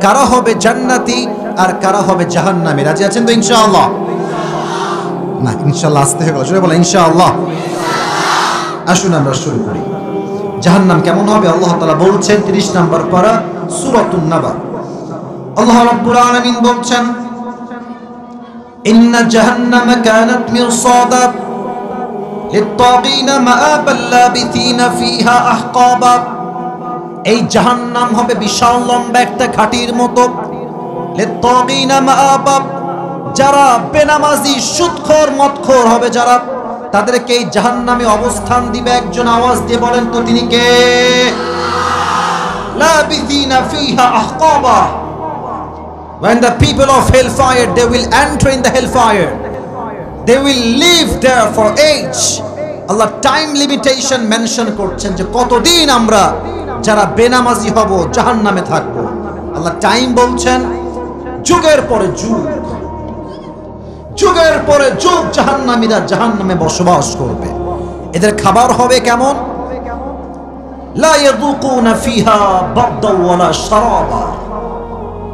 কারা হবে জান্নাতি আর কারা হবে জাহান্নামী? রাজি আছেন তো ইনশাআল্লাহ? না, ইনশাআল্লাহ আসতে হবে, জোরে বলেন ইনশাআল্লাহ। আসুন আমরা শুরু করি। জাহান্নাম কেমন হবে আল্লাহ তাআলা বলছেন 30 নম্বর পারা সূরাতুন নাবা। আল্লাহ রাব্বুল আলামিন বলছেন, ইন্না জাহান্নামা কানাত মিরসাদা লিত-তাগিনা মাআবাল লাবিথিনা ফিহা আহকাবা। এই জাহান্নাম হবে বিশাল লম্বা একটা ঘাটির মতো। লিত-তাগিনা মাআবা, যারা বেনামাজি সুদখোর মদখোর হবে যারা, তাদেরকে এই জাহান্নামে অবস্থান দিবে। একজন আওয়াজ দিয়ে বলেন তো তিনি কে? লাবিথিনা ফিহা আহকাবা। When the people of hellfire, they will enter in the hellfire, they will live there for age. Allah time limitation mention করছেন যে কতদিন আমরা যারা বেনামাজি হব জাহান্নামে থাকব। আল্লাহ টাইম বলছেন, যুগের পরে যুগ, যুগের পরে যুগ জাহান্নামীরা জাহান্নামে বসবাস করবে। এদের খাবার হবে কেমন? লা ইয়াযুকুনা ফিহা বারদান ওয়ালা শারাবা।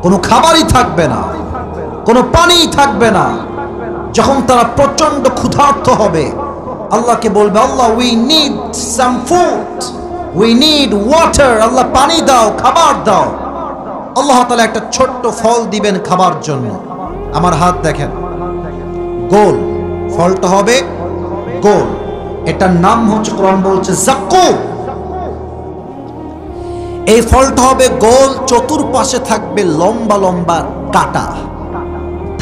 কোনো খাবারই থাকবে না, কোনো পানি থাকবে না। যখন তারা প্রচন্ড ক্ষুধার্ত হবে, আল্লাহকে বলবে, Allah we need some food, we need water. Allah পানি দাও, খাবার দাও। আল্লাহ তাআলা একটা ছোট্ট ফল দিবেন খাবার জন্য। আমার হাত দেখেন, গোল, ফলটা হবে গোল। এটার নাম হচ্ছে, কোরআন বলছে যাক্কুম। এই ফলটা হবে গোল, চতুর্পাশে থাকবে লম্বা লম্বা কাঁটা,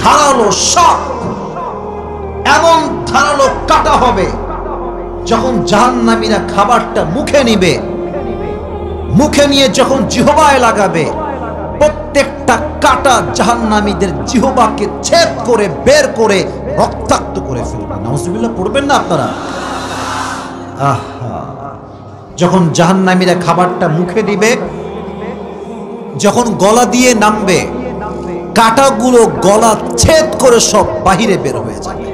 ধারালো সাপ। এমন ধারালো কাঁটা হবে, যখন জাহান্নামীরা খাবারটা মুখে নিবে, মুখে নিয়ে যখন জিহ্বায় লাগাবে, প্রত্যেকটা কাঁটা জাহান্নামীদের জিহ্বাকে ছেদ করে বের করে রক্তাক্ত করে ফেলবে। নাউজুবিল্লাহ পড়বেন না আপনারা? আহা, যখন জাহান্নামীরা খাবারটা মুখে দিবে, যখন গলা দিয়ে নামবে, কাঁটাগুলো গলা ছেদ করে সব বাহিরে বের হয়ে যাবে।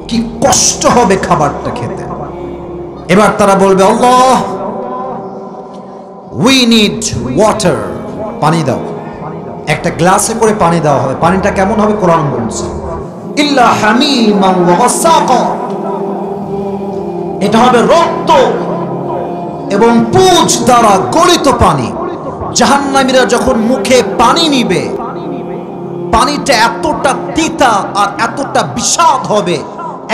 কি কষ্ট হবে খাবারটা খেতে। এবার তারা বলবে, আল্লাহ উই নিড ওয়াটার, পানি দাও। একটা গ্লাসে করে পানি দেওয়া হবে। পানিটা কেমন হবে? কোরআন বলছে, ইল্লা হামিমান ওয়া গাসাকা। এটা হবে রক্ত এবং পুঁজ দ্বারা গলিত পানি। জাহান্নামীরা যখন মুখে পানি নিবে, পানিটা এতটা তিতা আর এতটা বিষাদ হবে,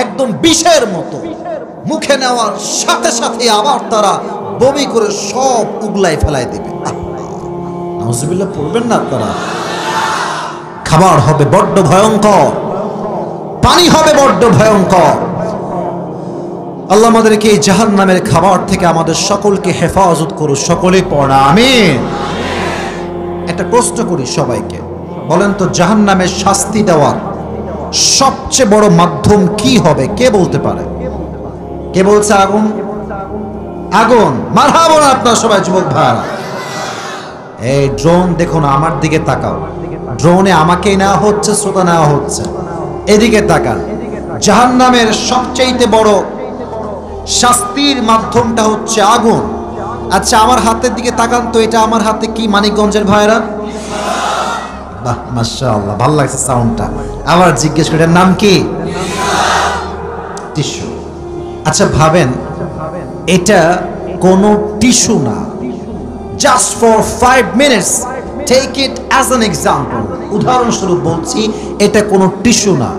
একদম বিষের মতো। মুখে নেওয়ার সাথে সাথে আবার তারা বমি করে সব উগলায় ফেলায় দেবে। নাউজুবিল্লাহ পড়বেন না আপনারা? খাবার হবে বড্ড ভয়ঙ্কর, পানি হবে বড্ড ভয়ঙ্কর। আল্লাহ আমাদেরকে এই জাহান্নামের খাবার থেকে আমাদের সকলকে হেফাজত করুন। সকলে পড়া আমিন। একটা প্রশ্ন করি সবাইকে, বলেন তো জাহান্নামের শাস্তি দেওয়ার সবচেয়ে বড় মাধ্যম কি হবে? কে বলতে পারে? কে বলছে? আগুন। আগুন। মারহাবা না আপনারা সবাই যুবক ভাইরা। এই ড্রোন দেখো না, আমার দিকে তাকাও। ড্রোনে আমাকেই নেওয়া হচ্ছে, শ্রোতা নেওয়া হচ্ছে। এদিকে তাকান। জাহান্নামের সবচেয়ে বড় শাস্তির মাধ্যমটা হচ্ছে আগুন। আচ্ছা, আমার হাতের দিকে তাকান তো। এটা আমার হাতে কি? মানিকগঞ্জের ভাইরা? বাহ, মাশাআল্লাহ, ভালো লাগছে সাউন্ডটা। আবার জিজ্ঞেস করি, এটার নাম কি? টিস্যু। আচ্ছা ভাবেন, এটা কোনো টিস্যু না। Just for 5 minutes, take it as an example. উদাহরণস্বরূপ বলছি, এটা কোনো টিস্যু না।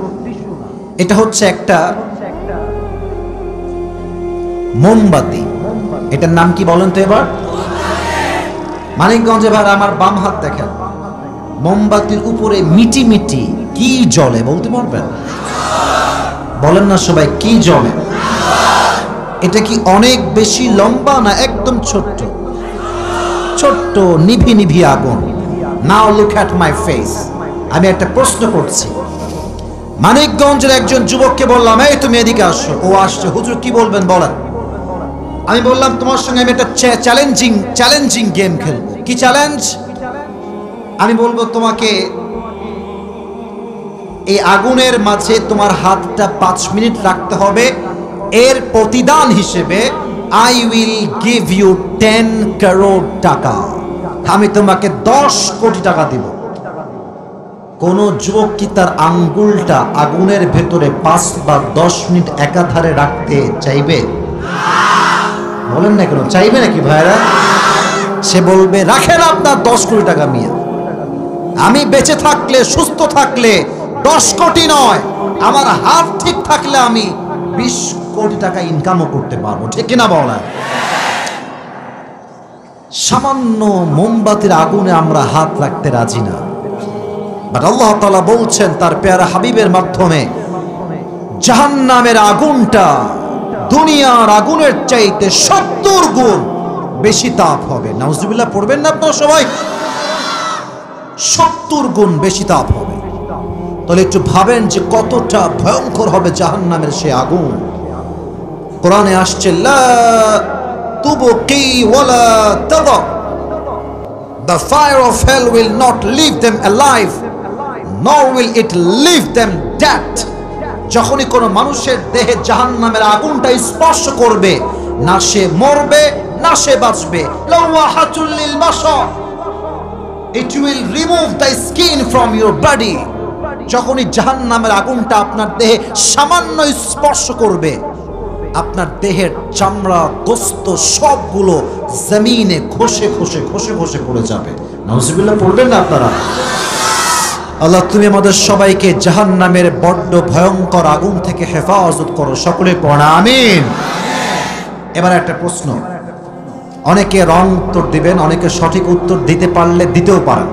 এটা হচ্ছে একটা মোমবাতি। এটার নাম কি বলেন তো এবার? মানিকগঞ্জে ভাই আমার বাম হাত দেখেন, মোমবাতির উপরে মিটি মিটি কি জ্বলে বলতে পারবেন? বলেন না সবাই, কি জ্বলে? এটা কি অনেক বেশি লম্বা না একদম ছোট্ট? ছোট্ট নিভি নিভি আগুন। নাও লুক অ্যাট মাই ফেস। আমি একটা প্রশ্ন করছি। মানিকগঞ্জের একজন যুবককে বললাম, এই তুমি এদিকে আসো। ও আসছে। হুজুর কি বলবেন বলেন? আমি বললাম, তোমার সঙ্গে আমি একটা চ্যালেঞ্জিং গেম খেলবো। কি চ্যালেঞ্জ? আমি বলবো তোমাকে, এই আগুনের মাঝে তোমার হাতটা 5 মিনিট রাখতে হবে। এর প্রতিদান হিসেবে I will give you 10 crore টাকা। আমি তোমাকে 10 কোটি টাকা দিব। কোন যুবক কি তার আঙ্গুলটা আগুনের ভেতরে 5 বা 10 মিনিট একাধারে রাখতে চাইবে? বলেন না কেন, চাইবে নাকি ভাইরা? সে বলবে রাখেন আপনার 10 কোটি টাকা মিয়া, আমি বেঁচে থাকলে, সুস্থ থাকলে 10 কোটি নয়, আমার হাত ঠিক থাকলে আমি 20 কোটি টাকা ইনকামও করতে পারবো। ঠিক কিনা বলা? সামান্য মোমবাতির আগুনে আমরা হাত রাখতে রাজি না, বাট আল্লাহ তাআলা বলছেন তার পেয়ারা হাবিবের মাধ্যমে, জাহান্নামের আগুনটা দুনিয়ার আগুনের চাইতে 70 গুণ বেশি তাপ হবে। নাউজুবিল্লাহ পড়বেন না আপনারা সবাই? 70 গুণ বেশি তাপ হবে। তাহলে একটু ভাবেন যে কতটা ভয়ঙ্কর হবে জাহান্নামের সে আগুন। কোরআনে আসছে লা তুবকি ওয়ালা তাদা, the fire of hell will not leave them alive nor will it leave them dead। যখনই কোনো মানুষের দেহে জাহান্নামের আগুনটা স্পর্শ করবে, না সে মরবে না সে বাঁচবে। লাওয়াহাতুল লিল Bashar, it will remove the skin from your body। যখনই জাহান্নামের আগুনটা আপনার দেহে সামান্য স্পর্শ করবে, আপনার দেহের চামড়া গোস্ত সবগুলো জমিনে খসে খসে খসে খসে পড়ে যাবে। নাউজুবিল্লাহ পড়বেন না আপনারা? আল্লাহ তুমি আমাদের সবাইকে জাহান্নামের বড্ড ভয়ঙ্কর আগুন থেকে হেফাজত করো। সকলে পড়া আমিন। এবার একটা প্রশ্ন, অনেকে রং উত্তর দিবেন, অনেকে সঠিক উত্তর দিতে পারলে দিতেও পারেন।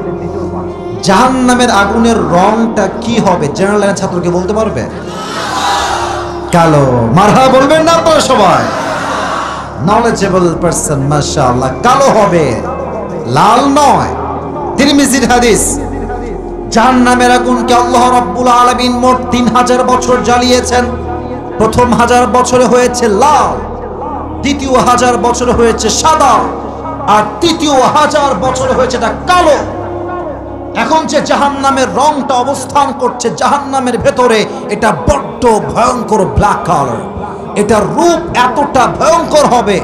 জাহান্নামের আগুনের রংটা কি হবে? জেনারেল লাইনের ছাত্রকে বলতে পারবে? কালো। মারহা বলবেন না আপনারা সবাই? নলেজেবল পারসন মাশাআল্লাহ। কালো হবে, লাল নয়। তিরমিজির হাদিস, জাহান্নামের আগুনকে আল্লাহ রাব্বুল আলামিন মোট 3000 বছর জ্বালিয়েছেন। প্রথম 1000 বছরে হয়েছে লাল, দ্বিতীয় 1000 বছরে হয়েছে সাদা, আর তৃতীয় 1000 বছরে হয়েছে এটা কালো। এখন যে জাহান্নামের রংটা অবস্থান করছে জাহান্নামের ভেতরে, এটা বড্ড ভয়ঙ্কর ব্ল্যাক কালার। এটার রূপ এতটা ভয়ঙ্কর হবে,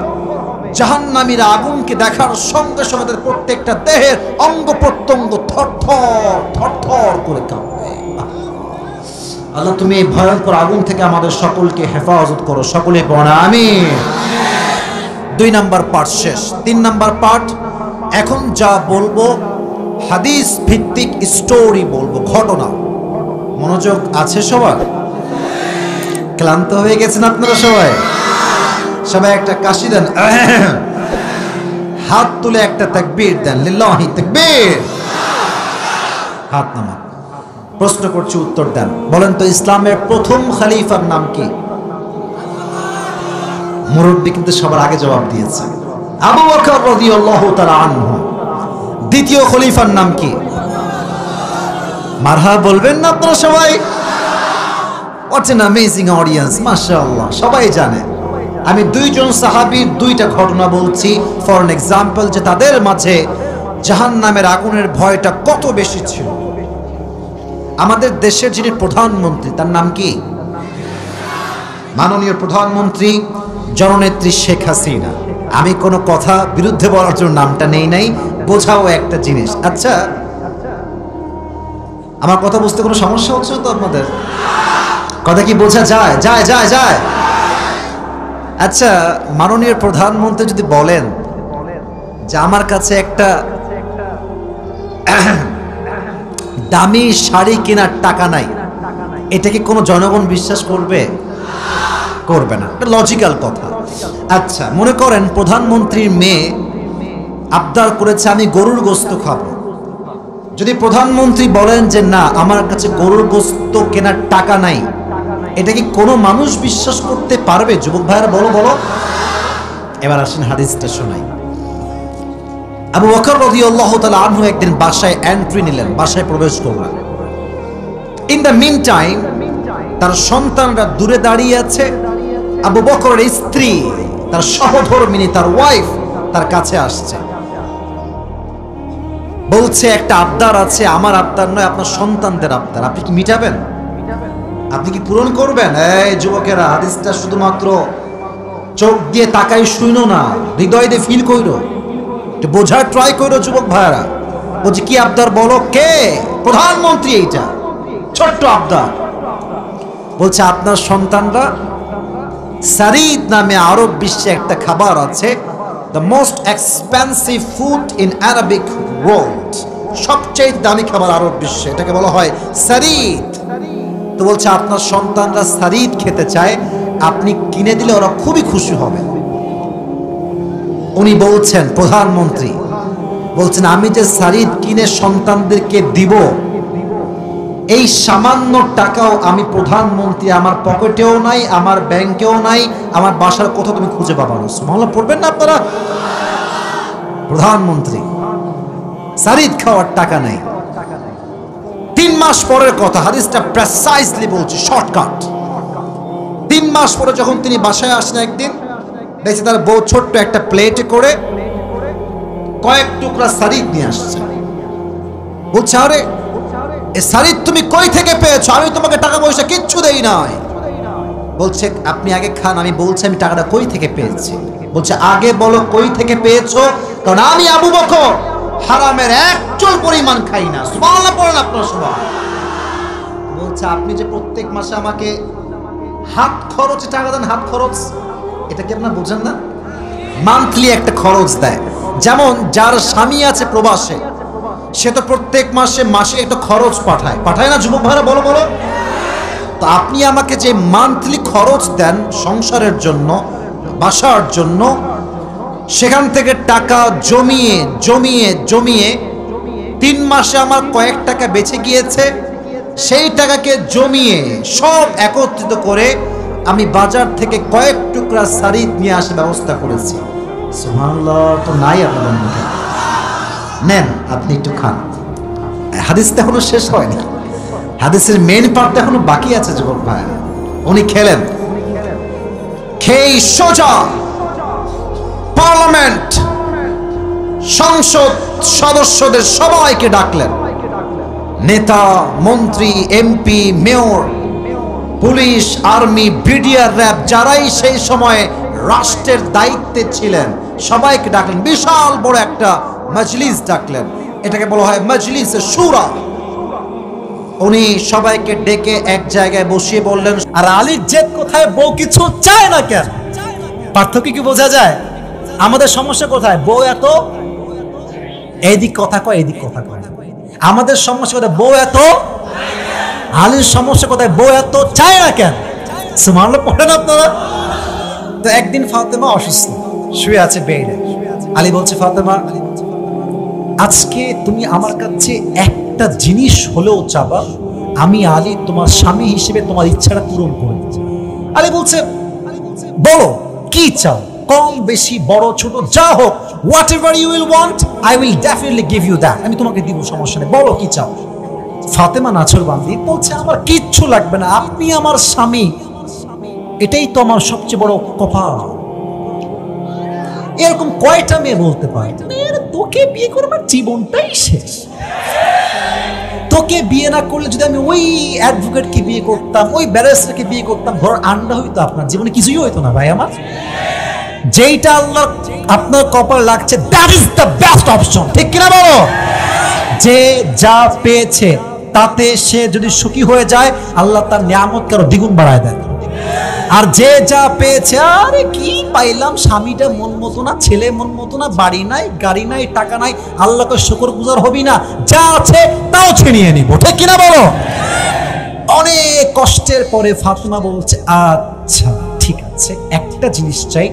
জাহান্নামীরা আগুনকে দেখার সঙ্গে সঙ্গে তাদের প্রত্যেকটা দেহের অঙ্গ প্রত্যঙ্গ থরথর থরথর করে কাঁপবে। আল্লাহ তুমি এই ভয়ঙ্কর আগুন থেকে আমাদের সকলকে হেফাজত করো। সকলে পড়া আমিন। 2 নাম্বার পার্ট শেষ। 3 নাম্বার পার্ট, এখন যা বলবো হাদিস ভিত্তিক স্টোরি বলবো, ঘটনা। মনোযোগ আছে সবার? ক্লান্ত হয়ে গেছেন আপনারা সবাই? সবাই একটা কাশি দেন, হাত তুলে একটা তাকবীর দেন, লিল্লাহি তাকবীর। হাত নামান। প্রশ্ন করছি, উত্তর দেন। বলেন তো ইসলামের প্রথম খলিফার নাম কি? মুরব্বি কিন্তু সবার আগে জবাব দিয়েছে, আবু বকর রাদিয়াল্লাহু তাআলা আনহু। দ্বিতীয় খলিফার নাম কি? মারহা বলবেন না আপনারা সবাই? হোয়াট অ্যান অ্যামেজিং অডিয়েন্স, মাশাআল্লাহ, সবাই জানে। আমি 2 জন সাহাবীর 2টা ঘটনা বলছি ফর অ্যান এক্সাম্পল, যে তাদের মাঝে জাহান্নামের আগুনের ভয়টা কত বেশি ছিল। আমাদের দেশের যিনি প্রধানমন্ত্রী, তার নাম কি? মাননীয় প্রধানমন্ত্রী জননেত্রী শেখ হাসিনা। আমি কোনো কথা বিরুদ্ধে বলার জন্য নামটা নেই নাই, বোঝাও একটা জিনিস। আচ্ছা, আমার কথা বুঝতে কোনো সমস্যা হচ্ছে তো আপনাদের? কথা কি বোঝা যায়? যায় যায় যায়। আচ্ছা, মাননীয় প্রধানমন্ত্রী যদি বলেন যে আমার কাছে একটা দামি শাড়ি কেনার টাকা নাই, এটা কি কোনো জনগণ বিশ্বাস করবে? করবে না। এটা লজিক্যাল কথা। আচ্ছা, মনে করেন প্রধানমন্ত্রীর মেয়ে আবদার করেছে আমি গরুর গোশত খাবো। যদি প্রধানমন্ত্রী বলেন যে না আমার কাছে গরুর গোশত কেনার টাকা নাই, এটা কি কোনো মানুষ বিশ্বাস করতে পারবে? যুবক ভাইরা বলো বলো। এবার আসেন হাদিসটা শোনাই। আবু বকর রাদিয়াল্লাহু তাআলা আনহু একদিন বাসায় এন্ট্রি নিলেন, বাসায় প্রবেশ করলেন। ইন দ্য মিন টাইম তার সন্তানরা দূরে দাঁড়িয়ে আছে। আবু বকরের স্ত্রী, তার সহধর্মিনী, তার ওয়াইফ তার কাছে আসছে, বলছে একটা আবদার আছে, আমার আবদার নয়, আপনার সন্তানদের আবদার। আপনি কি মিটাবেন? আপনি কি পূরণ করবেন? এই যুবকেরা, হাদিসটা শুধুমাত্র চোখ দিয়ে তাকাই শুইনো না, হৃদয় দিয়ে ফিল কইরো। একটু বোঝার ট্রাই করো যুবক ভাইরা। বলছে কি আবদার বলো? কে? প্রধানমন্ত্রী। এইটা ছোট্ট আবদার। বলছে আপনার সন্তানরা সারিদ নামে আরব বিশ্বে একটা খাবার আছে, the most expensive food in Arabic world, সবচেয়ে দামি খাবার আরব বিশ্বে, এটাকে বলা হয় সারিদ। তো বলছে আপনার সন্তানরা সারিদ খেতে চায়, আপনি কিনে দিলে ওরা খুবই খুশি হবে। উনি বলছেন, প্রধানমন্ত্রী বলছেন, আমি যে সারিদ কিনে সন্তানদেরকে দিব, এই সামান্য টাকাও আমি প্রধানমন্ত্রী, আমার পকেটেও নাই, আমার ব্যাংকেও নাই, আমার বাসার কোথাও তুমি খুঁজে পাবা না। সুবহানাল্লাহ পড়বেন না আপনারা? প্রধানমন্ত্রী সারিদ খাওয়ার টাকা নাই। 3 মাস পরের কথা, হাদিসটা প্রেসাইজলি বলছি, শর্টকাট। 3 মাস পরে যখন তিনি বাসায় আসেন, একদিন দেখছি তার বউ ছোট্ট একটা প্লেটে করে কয়েক টুকরা সারিদ নিয়ে আসছে। বলছে, আরে এ সারিদ তুমি কই থেকে পেয়েছো? আমি তোমাকে টাকা পয়সা কিচ্ছু দেই নাই। বলছে আপনি আগে খান, আমি বলছি আমি টাকাটা কই থেকে পেয়েছি। বলছে আগে বলো কই থেকে পেয়েছো, কারণ আমি আবু বকর হারামের এক চুল পরিমাণ খাই না। সুবহানাল্লাহ পড়েন আপনারা সবাই। বলছে আপনি যে প্রত্যেক মাসে আমাকে হাত খরচে টাকা দেন, হাত খরচ, এটা কি আপনারা বোঝেন না? মান্থলি একটা খরচ দেয়। যেমন যার স্বামী আছে প্রবাসে, সে তো প্রত্যেক মাসে একটা খরচ পাঠায় না যুবক ভাইরা? বলো বলো। তো আপনি আমাকে যে মান্থলি খরচ দেন সংসারের জন্য, বাসার জন্য, সেখান থেকে টাকা জমিয়ে জমিয়ে জমিয়ে 3 মাসে আমার কয়েক টাকা বেঁচে গিয়েছে। সেই টাকাকে জমিয়ে সব একত্রিত করে আমি বাজার থেকে কয়েক টুকরা সারিদ নিয়ে আসার ব্যবস্থা করেছি। সুবহানাল্লাহ। তো নাই আপনাদের মুখে, নেন আপনি একটু খান। হাদিসটা এখনো শেষ হয়নি, হাদিসের মেন পার্টটা এখনো বাকি আছে যুবক ভাই। উনি খেলেন, খেয়ে সোজা পার্লামেন্ট, সংসদ সদস্যদের সবাইকে ডাকলেন, নেতা, মন্ত্রী, MP, mayor, police, army, BDR, RAB, যারাই সেই সময়ে রাষ্ট্রের দায়িত্বে ছিলেন সবাইকে ডাকলেন। বিশাল বড় একটা মজলিস ডাকলেন, এটাকে বলা হয় মজলিসে শুরা। উনি সবাইকে ডেকে এক জায়গায় বসিয়ে বললেন, আর আলীর জেদ কোথায়? বউ কিছু চায় না কেন? পার্থক্য কি বোঝা যায়? আমাদের সমস্যা কোথায়? বউ এত এদিক কথা কয়, এদিক কথা কয়। আমাদের সমস্যা কোথায়? বউ এত। আলীর সমস্যা কোথায়? বউ এত চায় না কেন? সুবহানাল্লাহ পড়েন আপনারা। তো একদিন ফাতেমা অসুস্থ, শুয়ে আছে বেডে। আলী বলছে, ফাতেমা আজকে তুমি আমার কাছে একটা জিনিস হলেও চাবা, আমি আলী তোমার স্বামী হিসেবে তোমার ইচ্ছাটা পূরণ করে দিচ্ছি। আলী বলছে, বলো কি চাও, কম বেশি বড় ছোট যা হোক, whatever you will want I will definitely give you that, আমি তোমাকে দিব, সমস্যা নেই, বলো কি চাও। ফাতেমা নাছরবান্দি বলছে, আমার কিচ্ছু লাগবে না, আপনি আমার স্বামী, এটাই তো আমার সবচেয়ে বড় কপাল। এরকম কয়টা মেয়ে বলতে পারে, তোকে বিয়ে করবার জীবনটাই শেষ। তোকে বিয়ে না করলে যদি আমি ওই অ্যাডভোকেটকে বিয়ে করতাম, ওই ব্যারিস্টারকে বিয়ে করতাম, ঘর আন্ডা হইতো, আপনার জীবনে কিছুই হইতো না ভাই আমার। যেইটা আল্লাহ আপনার কপাল লাগছে, that is the best option, ঠিক কিনা বলো? যে যা পেয়েছে তাতে সে যদি সুখী হয়ে যায়, আল্লাহ তার নিয়ামত কারো দ্বিগুণ বাড়ায় দেয়। আর যে যা পেয়েছে, আরে কি পাইলাম, স্বামীটা মন মতো না, ছেলে মন মতো না, বাড়ি নাই, গাড়ি নাই, টাকা নাই, আল্লাহকে শুকরগুজার হবি না, যা আছে তাও ছিনিয়ে নিব, ঠিক কিনা বলো? অনেক কষ্টের পরে ফাতেমা বলছে, আচ্ছা ঠিক আছে, একটা জিনিস চাই।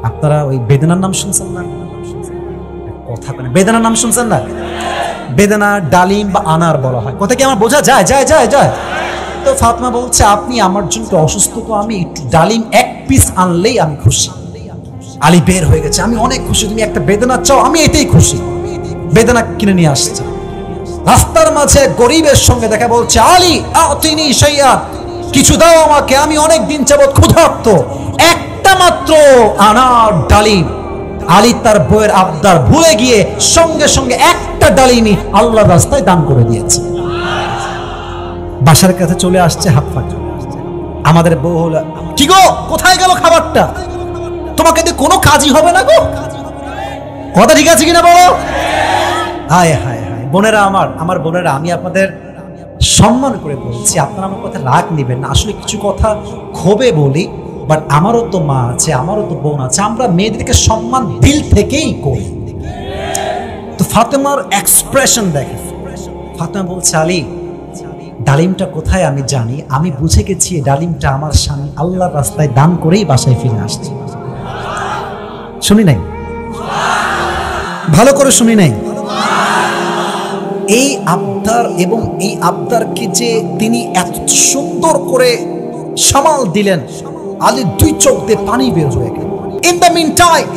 আপনারা ওই বেদনার নাম শুনছেন না? কথা বলে বেদনার নাম শুনছেন না? বেদনা ডালিম বা আনার বলা হয়, কথা কি আমার বোঝা যায়? যায় যায় যায়। তো ফাতেমা বলছে, আপনি আমার জন্য অসুস্থ, তো আমি একটু ডালিম 1 পিস আনলেই আমি খুশি। আলী বের হয়ে গেছে, আমি অনেক খুশি, তুমি একটা বেদনা চাও, আমি এতেই খুশি। বেদনা কিনে নিয়ে আসছে। রাস্তার মাঝে গরিবের সঙ্গে দেখা, বলছে, আলী আতিনি শাইআ, কিছু দাও আমাকে, আমি অনেক দিন যাবত ক্ষুধার্ত, একটা মাত্র আনার ডালিম। আলী তার বইয়ের আবদার ভুলে গিয়ে সঙ্গে সঙ্গে একটা ডালিমই আল্লাহর রাস্তায় দান করে দিয়েছে। বাসার কাছে চলে আসছে, হাত পাখা। আমাদের বউ হলো, কি গো কোথায় গেল খাবারটা? তোমাকে দিয়ে কোনো কাজই হবে না গো। কথা ঠিক আছে কিনা বলো? হায় হায় হায়, বোনেরা আমার বোনেরা, আমি আপনাদের সম্মান করে বলছি, আপনারা আমার কথা রাগ নেবেন না। আসলে কিছু কথা ক্ষোভে বলি, বাট আমারও তো মা আছে, আমারও তো বোন আছে, আমরা মেয়েদেরকে সম্মান দিল থেকেই করি। তো ফাতেমার এক্সপ্রেশন দেখে, ফাতেমা বলছে, আলী ডালিমটা কোথায় আমি জানি, আমি বুঝে গেছি এই ডালিমটা আমার স্বামী আল্লাহর রাস্তায় দান করেই বাসায় ফিরে আসছে। শুনি নাই, ভালো করে শুনি নাই। এই আবদার এবং এই আবদারকে যে তিনি এত সুন্দর করে সামাল দিলেন, আলী দুই চোখ দিয়ে পানি বের হয়ে গেল। In the meantime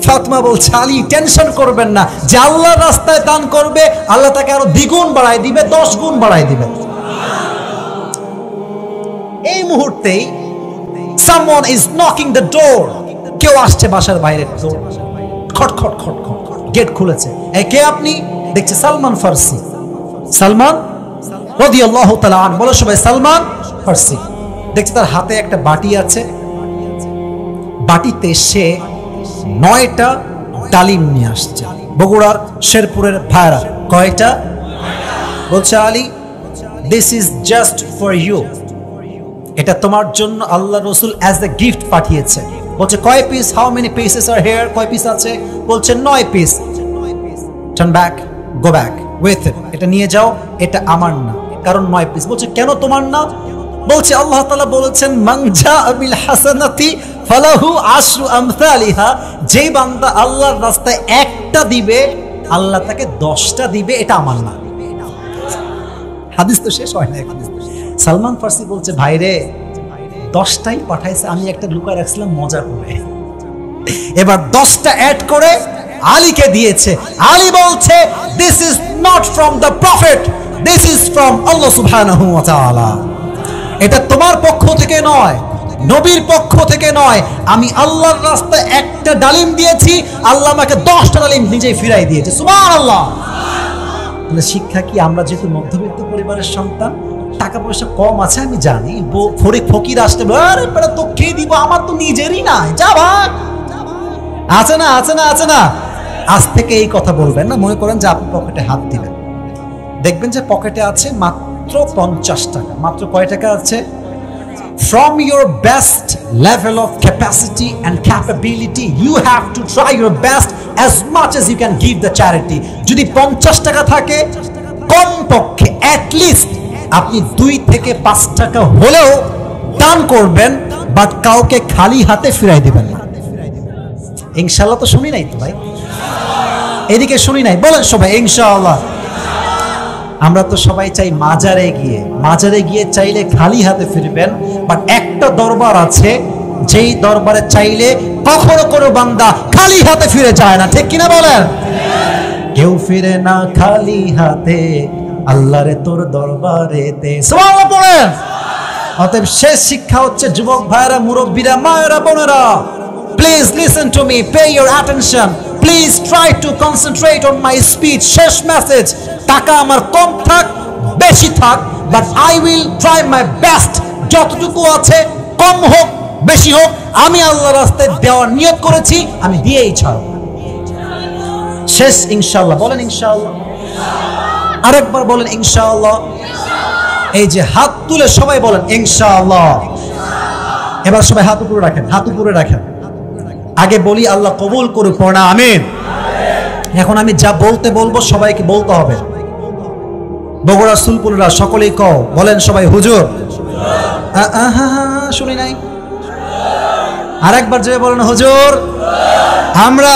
Fatema বলছে, আলী টেনশন করবেন না, যে আল্লাহর রাস্তায় দান করবে আল্লাহ তাকে আরো দ্বিগুণ বাড়ায় দিবে, 10 গুণ বাড়ায় দিবে। এই মুহূর্তেই someone is knocking the door, কেউ আসছে বাসার বাইরে, খট খট খট খট, গেট খুলেছে। এই কে আপনি? দেখছে সালমান ফার্সি। সালমান রাদিয়াল্লাহু তাআলা আনহু, বলো সবাই সালমান ফার্সি। দেখছে তার হাতে একটা বাটি আছে, বাটিতে সে 9টা ডালিম নিয়ে আসছে। বগুড়ার শেরপুরের ভাইরা কয়টা? বলছে, Ali this is just for you, এটা তোমার জন্য আল্লাহ রাসূল অ্যাজ এ গিফট পাঠিয়েছে। বলছে কয় piece? How many pieces R here? কয় পিস আছে? বলছে 9 piece. Turn back, go back with it, এটা নিয়ে যাও, এটা আমার না, কারণ 9 পিস। বলছে কেন তোমার না? বলছে আল্লাহ তাআলা বলেছেন, মান জাআ বিল হাসানাতি ফালাহু আশরু আমসালিহা, যেই বান্দা আল্লাহর রাস্তায় একটা দিবে আল্লাহ তাকে 10টা দিবে, এটা আমার না। হাদিস তো শেষ হয় না। সালমান ফার্সি বলছে, ভাইরে 10টাই পাঠাইছে, আমি একটা লুকায় রাখছিলাম মজা করে, এবার 10টা অ্যাড করে আলীকে দিয়েছে। আলী বলছে, this is not from the prophet, this is from Allah সুবহানাহু ওয়া তাআলা, এটা তোমার পক্ষ থেকে নয়, নবীর পক্ষ থেকে নয়, আমি আল্লাহর রাস্তায় একটা ডালিম দিয়েছি, আল্লাহ আমাকে 10টা ডালিম নিজেই ফিরাই দিয়েছে। সুবহানাল্লাহ। তাহলে শিক্ষা কি? আমরা যেহেতু মধ্যবিত্ত পরিবারের সন্তান, টাকা পয়সা কম আছে আমি জানি, ফকির আসতে আরে বেটা তো খেয়ে দিব, আমার তো নিজেরই নাই, যা ভাগ, আছে না আছে না আছে না। আজ থেকে এই কথা বলবেন না। মনে করেন যে আপনি পকেটে হাত দিবেন, দেখবেন যে পকেটে আছে মাত্র 50 টাকা। মাত্র কয় টাকা আছে? From your best level of capacity and capability, you have to try your best as much as you can give the charity. যদি 50 টাকা থাকে, কমপক্ষে at least আপনি 2 থেকে 5 টাকা হলেও দান করবেন, বাট কাউকে খালি হাতে ফিরাই দিবেন না। ইনশাআল্লাহ তো শুনি নাই তো ভাই, এদিকে শুনি নাই, বলেন সবাই ইনশাআল্লাহ। আমরা তো সবাই চাই মাজারে গিয়ে চাইলে খালি হাতে ফিরবেন, বাট একটা দরবার আছে যেই দরবারে চাইলে কখনো কোনো বান্দা খালি হাতে ফিরে যায় না, ঠিক কিনা বলেন? কেউ ফিরে না খালি হাতে, আল্লাহরে তোর দরবারেতে, সুবহানাল্লাহ পড়েন। অতএব শেষ শিক্ষা হচ্ছে, যুবক ভাইরা, মুরব্বীরা, মায়েরা, বোনেরা, please listen to me, pay your attention, please try to concentrate on my speech. শেষ মেসেজ, টাকা আমার কম থাক বেশি থাক, but I will try my best, যতটুকু আছে কম হোক বেশি হোক, আমি আল্লাহর রাস্তায় দেওয়ার নিয়ত করেছি, আমি দিয়েই ছাড়ব। শেষ ইনশাআল্লাহ, বলেন ইনশাআল্লাহ, আরেকবার বলেন ইনশাআল্লাহ। এই যে হাত তুলে সবাই বলেন ইনশাআল্লাহ। এবার সবাই হাত উপরে রাখেন, হাত উপরে রাখেন। আগে বলি আল্লাহ কবুল করুক, পড়া আমিন। এখন আমি যা বলবো সবাইকে বলতে হবে। বগুড়া সুলপুররা সকলেই কও, বলেন সবাই হুজুর। শুনি নাই, আরেকবার যে বলেন হুজুর। আমরা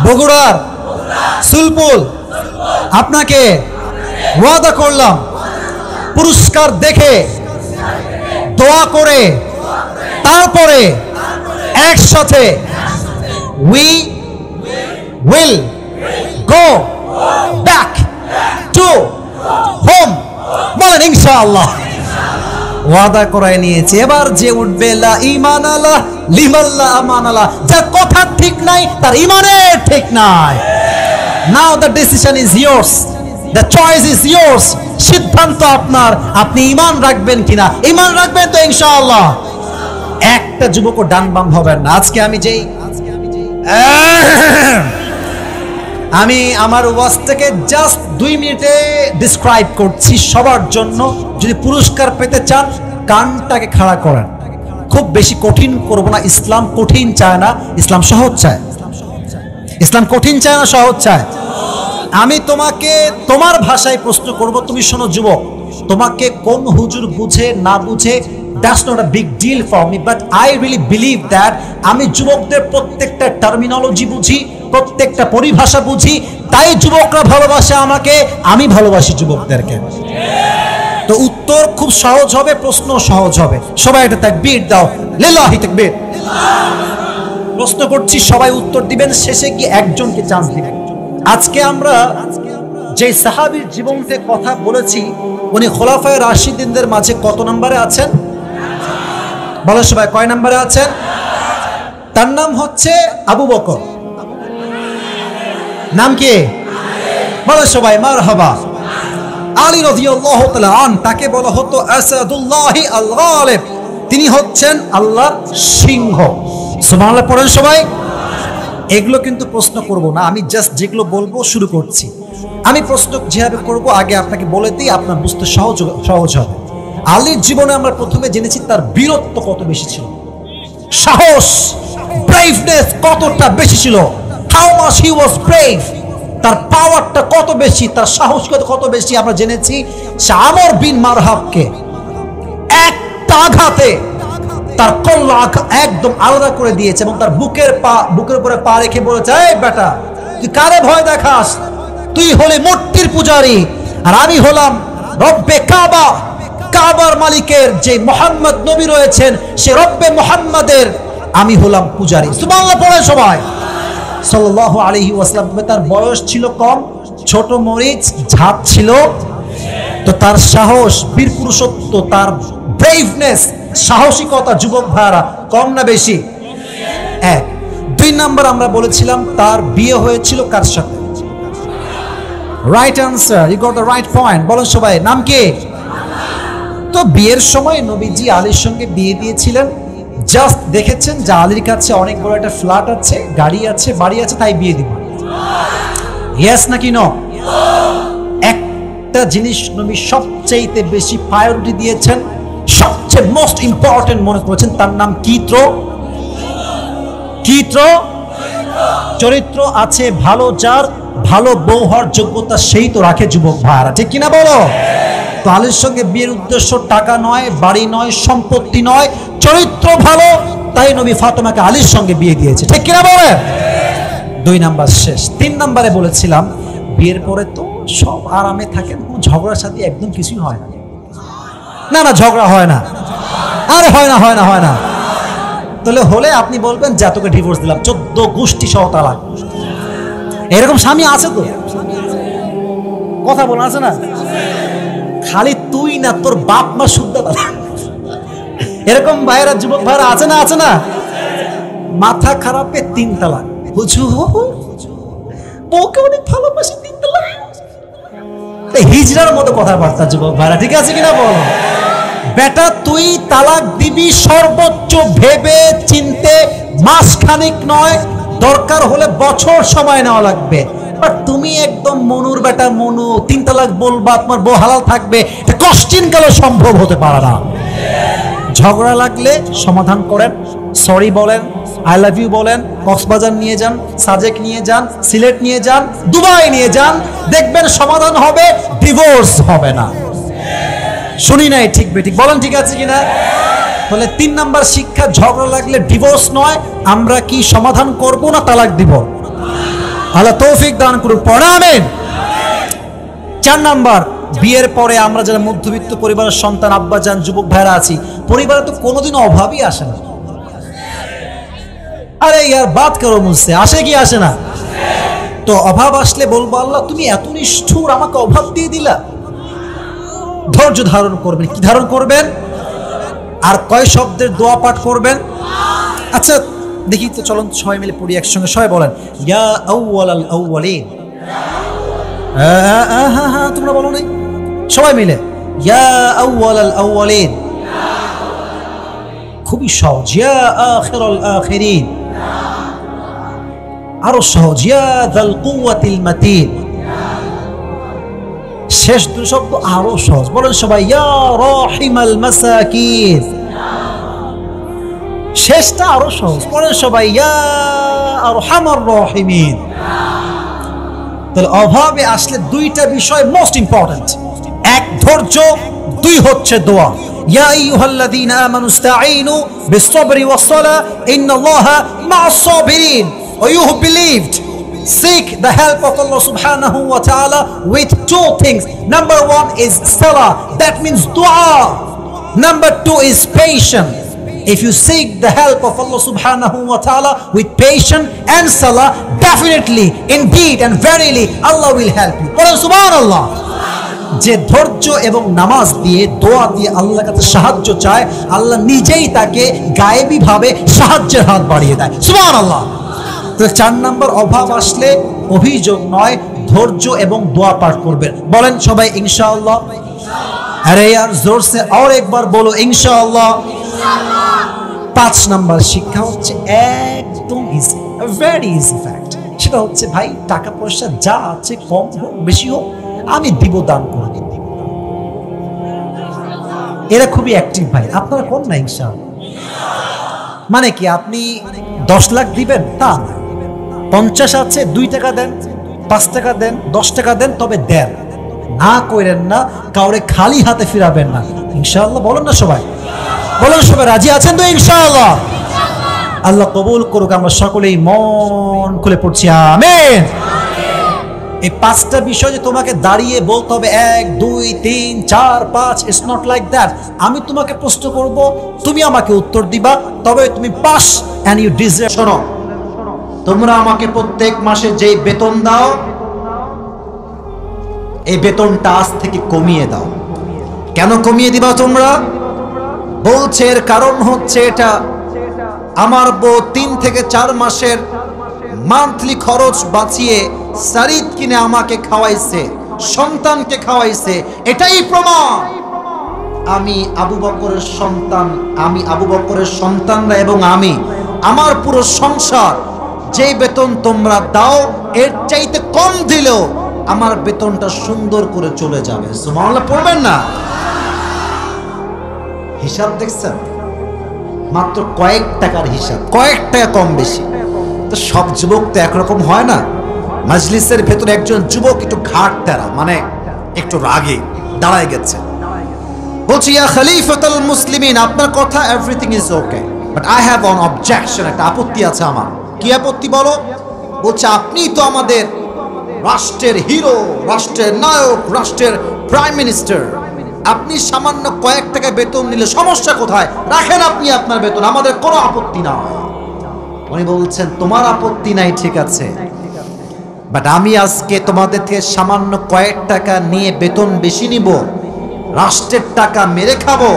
বগুড়ার সুলপুর আপনাকে ওয়াদা করলাম, পুরস্কার দেখে দোয়া করে তারপরে একসাথে we will go back to home, বলেন ইনশাআল্লাহ। ওয়াদা করায় নিয়েছে। এবার যে উঠবে লা ঈমান আলা লিমান লা আমান আলা, যার কথা ঠিক নাই তার ঈমানের ঠিক নাই। Now the decision is yours, the choice is yours, সিদ্ধান্ত আপনার, আপনি ঈমান রাখবেন কিনা। ঈমান রাখবেন তো ইনশাআল্লাহ। একটা যুবকও ডান বাম হবেন না। আজকে আমি যেই আমি আমার ওয়াজটাকে জাস্ট 2 মিনিটে ডিসক্রাইব করছি সবার জন্য। যদি পুরস্কার পেতে চান কানটাকে খাড়া করেন। খুব বেশি কঠিন করব না। ইসলাম কঠিন চায় না, ইসলাম সহজ চায়। ইসলাম কঠিন চায় না, সহজ চায়। আমি তোমাকে তোমার ভাষায় প্রশ্ন করব, তুমি শোনো যুবক। তোমাকে কোন হুজুর বুঝে না বুঝে, that's not a big deal for me, but I really believe that আমি যুবকদের প্রত্যেকটা টার্মিনোলজি বুঝি, প্রত্যেকটা পরিভাষা বুঝি, তাই যুবকরা ভালোবাসে আমাকে, আমি ভালোবাসি যুবকদেরকে। তো উত্তর খুব সহজ হবে, প্রশ্ন সহজ হবে। সবাই একটা তাকবীর দাও, লিল্লাহি তাকবীর। প্রশ্ন করছি, সবাই উত্তর দিবেন, শেষে কি একজনকে চান্স দিবেন। আজকে আমরা যে সাহাবীর জীবন থেকে কথা বলেছি, উনি খোলাফায়ে রাশিদিনদের মাঝে কত নম্বরে আছেন? বলো সবাই, কয় নম্বরে আছেন? তার নাম হচ্ছে আবু বকর। নাম কি? বলো সবাই মারহাবা। আলী রাদিয়াল্লাহু তাআলা আন, তাকে বলা হতো আসাদুল্লাহি আল গালিব। তিনি হচ্ছেন আল্লাহর সিংহ। সুবহানাল্লাহ পড়েন সবাই। এগুলো কিন্তু প্রশ্ন করব না, আমি জাস্ট যেগুলো বলবো শুরু করছি। আমি প্রশ্ন যেভাবে করব আগে আপনাকে বলে দিই, আপনার বুঝতে সহজ হবে। আলীর জীবনে আমরা প্রথমে জেনেছি তার বীরত্ব কত বেশি ছিল, সাহস, ব্রেভনেস কতটা বেশি ছিল। How much he was brave, তার পাওয়ারটা কত বেশি, তার সাহস কত বেশি আমরা জেনেছি। সে আমর বিন মারহাবকে একটা আঘাতে তার কল্লা একদম আলাদা করে দিয়েছে এবং তার বুকের উপরে পা রেখে বলেছে, এই বেটা তুই কারে ভয় দেখাস? তুই হলে মূর্তির পূজারী আর আমি হলাম রব্বে কাবা, কাবার মালিকের যে মুহাম্মদ নবী রয়েছেন সে রব্বে মুহাম্মাদের আমি হলাম পূজারী। সুবহানাল্লাহ পড়ে সবাই। সাল্লাল্লাহু আলাইহি ওয়াসাল্লাম। তার বয়স ছিল কম, ছোট মরিচ ঝাঁপ ছিল, তো তার সাহস, বীর পুরুষত্ব, তার ব্রেভনেস, সাহসিকতা যুবক ভাইরা কম না বেশি? এক। 2 নাম্বার আমরা বলেছিলাম তার বিয়ে হয়েছিল কার সাথে? Right answer, you got the right point. বলেন সবাই, নাম কি? তো বিয়ের সময় নবীজি আলীর সঙ্গে বিয়ে দিয়েছিলেন। জাস্ট দেখেছেন যে আলীর কাছে অনেক বড় একটা ফ্ল্যাট আছে, গাড়ি আছে, বাড়ি আছে, তাই বিয়ে দিব। ইয়েস নাকি নো? একটা জিনিস নবী সবচেয়ে বেশি প্রায়োরিটি দিয়েছেন, সবচেয়ে মোস্ট ইম্পর্টেন্ট মনে করেছেন, তার নাম কিত্র। কিত্র চরিত্র আছে ভালো, যার ভালো বউ হওয়ার যোগ্যতা সেই তো রাখে যুবক ভাইরা, ঠিক কিনা বলো? তো আলীর সঙ্গে বিয়ের উদ্দেশ্য টাকা নয়, বাড়ি নয়, সম্পত্তি নয়, চরিত্র ভালো, তাই নবী ফাতেমাকে আলীর সঙ্গে বিয়ে দিয়েছে, ঠিক কিনা বলে? 2 নাম্বার শেষ। 3 নাম্বারে বলেছিলাম বিয়ের পরে তো সব আরামে থাকেন, কোনো ঝগড়ার সাথে একদম কিছুই হয় না। না না, ঝগড়া হয় না, আরে হয় না, হয় না, হয় না। তাহলে হলে আপনি বলবেন যে তোকে ডিভোর্স দিলাম, 14 গোষ্ঠী সহ তালাক। এরকম স্বামী আছে তো? কথা বলা আছে না? খালি তুই না, তোর বাপ মা শুদ্ধ তালাক। এরকম ভাইরা, যুবক ভাইরা আছে না? আছে না? মাথা খারাপে 3 তালাক। বুঝু বউকে অনেক ভালোবাসি, 3 তালাক। হিজড়ার মতো কথাবার্তা যুবক ভাইরা, ঠিক আছে কিনা বলো? বেটা তুই তালাক দিবি সর্বোচ্চ ভেবে চিনতে, মাসখানিক নয়, দরকার হলে বছর সময় নেওয়া লাগবে। বাট তুমি একদম মনুর বেটা মনু, 3 তালাক বলবা, তোমার বউ হালাল থাকবে, এটা কষ্টিন কালে সম্ভব হতে পারে না। ঝগড়া লাগলে সমাধান করেন, সরি বলেন, আই লাভ ইউ বলেন, কক্সবাজার নিয়ে যান, সাজেক নিয়ে যান, সিলেট নিয়ে যান, দুবাই নিয়ে যান, দেখবেন সমাধান হবে, ডিভোর্স হবে না। শুনি নাই ঠিক বেঠিক বলেন, ঠিক আছে কিনা? তাহলে 3 নাম্বার শিক্ষা, ঝগড়া লাগলে ডিভোর্স নয়, আমরা কি সমাধান করব না তালাক দিব? আল্লাহ তৌফিক দান করুন, পড়া আমিন। 4 নাম্বার, বিয়ের পরে আমরা যারা মধ্যবিত্ত পরিবারের সন্তান, আব্বাজান, যুবক ভাইরা আছি, পরিবারে তো কোনোদিনও অভাবই আসে না। আরে ইয়ার বাত করো মুঝসে, আসে কি আসে না? তো অভাব আসলে বলবো, আল্লাহ তুমি এত নিষ্ঠুর, আমাকে অভাব দিয়ে দিলা। ধৈর্য ধারণ করবেন। কি ধারণ করবেন? আর কয় শব্দের দোয়া পাঠ করবেন? আচ্ছা দেখি তো, চলুন সবাই মিলে পড়ি একসঙ্গে। সবাই বলেন, ইয়া আউয়ালাল আউয়ালিন। হ্যাঁ তোমরা বলো নাই? সবাই মিলে, ইয়া আউয়ালাল আউয়ালিন। খুবই সহজ। ইয়া আখিরাল আখিরিন। আরো সহজ, ইয়া যাল কুওয়াতিল মাতিন। শেষ দুই শব্দ আরো সহজ, বলেন সবাই, ইয়া রাহিমাল মাসাকিন। শেষটা আরো সহজ, বলেন সবাই, ইয়া আরহামার রাহিমিন। তাহলে অভাবে আসলে দুইটা বিষয় মোস্ট ইম্পর্টেন্ট, এক ধৈর্য, দুই হচ্ছে দোয়া। ইয়া আইয়ুহাল্লাযীনা আমানু ইসতাঈনু বিস-সাবরি ওয়াস-সালাহ ইন্নাল্লাহা মা'আস Saverin. Or you who believed, seek the help of Allah subhanahu wa ta'ala with two things. Number one is salah, that means dua. Number two is patience. If you seek the help of Allah subhanahu wa ta'ala with patience and salah, definitely, indeed and verily, Allah will help you. বলেন সুবহানাল্লাহ। যে ধৈর্য এবং নামাজ দিয়ে, দোয়া দিয়ে আল্লাহর কাছে সাহায্য চায়, আল্লাহ নিজেই তাকে গায়েবী ভাবে সাহায্যের হাত বাড়িয়ে দেয়। সুবহানাল্লাহ। তো 4 নম্বর, অভাব আসলে অভিযোগ নয়, ধৈর্য এবং দোয়া পাঠ করবেন। বলেন সবাই ইনশাআল্লাহ। আরে यार जोर से और एक बार बोलो इंशाअल्लाह। 5 নম্বর শিক্ষা হচ্ছে একদম ইজি, ভেরি ইজি ফ্যাক্ট। সেটা হচ্ছে ভাই, টাকা পয়সা যা আছে, কম হোক বেশি হোক, আমি দিব, দান করে দিব। এরা খুবই অ্যাক্টিভ ভাই, আপনারা কোন না ইনশাআল্লাহ। মানে কি আপনি 10 লাখ দিবেন তা না, 50 আছে, 2 টাকা দেন, 5 টাকা দেন, 10 টাকা দেন, তবে দেন, না কইরেন না, কাউরে খালি হাতে ফিরাবেন না ইনশাআল্লাহ। বলেন না সবাই, বলেন সবাই, রাজি আছেন তো ইনশাআল্লাহ? আল্লাহ কবুল করুক, আমরা সকলেই মন খুলে পড়ছি আমিন। এই 5টা বিষয় যে তোমাকে দাঁড়িয়ে বলতে হবে 1 2 3 4 5, ইটস নট লাইক দ্যাট। আমি তোমাকে প্রশ্ন করব, তুমি আমাকে উত্তর দিবা, তবে তুমি পাস এন্ড ইউ ডিজার্ভ। শোনো, তোমরা আমাকে প্রত্যেক মাসে যেই বেতন দাও, এই বেতনটা আজ থেকে কমিয়ে দাও। কেন কমিয়ে দিবা তোমরা? বলছে এর কারণ হচ্ছে এটা, আমার বউ 3 থেকে 4 মাসের মান্থলি খরচ বাঁচিয়ে সারিদ কিনে আমাকে খাওয়াইছে, সন্তানকে খাওয়াইছে, এটাই প্রমাণ আমি আবু বকরের সন্তান, আমি আবু বকরের সন্তানরা এবং আমি, আমার পুরো সংসার যেই বেতন তোমরা দাও এর চাইতে কম দিলেও আমার বেতনটা সুন্দর করে চলে যাবে। সুবহানাল্লাহ পড়বেন না? হিসাব দেখছেন? মাত্র কয়েক টাকার হিসাব, কয়েক টাকা কম বেশি। তো সব যুবক তো একরকম হয় না। মাজলিসের ভেতরে একজন যুবক একটু ঘাট তেরা, মানে একটু রাগে দাঁড়ায় গেছে, বলছি, ইয়া খলিফাতুল মুসলিমিন, আপনার কথা everything is okay, but I have on objection, একটা আপত্তি আছে আমার। কি আপত্তি বলো? বলছে, আপনি তো আমাদের রাষ্ট্রের হিরো, রাষ্ট্রের নায়ক, রাষ্ট্রের প্রাইম মিনিস্টার, আপনি সামান্য কয়েক টাকা বেতন নিলে সমস্যা কোথায়? রাখেন আপনি আপনার বেতন, আমাদের কোনো আপত্তি না। উনি বলছেন, তোমার আপত্তি নাই ঠিক আছে, বাট আমি আজকে তোমাদের থেকে সামান্য কয়েক টাকা নিয়ে বেতন বেশি নিব, রাষ্ট্রের টাকা মেরে খাবো,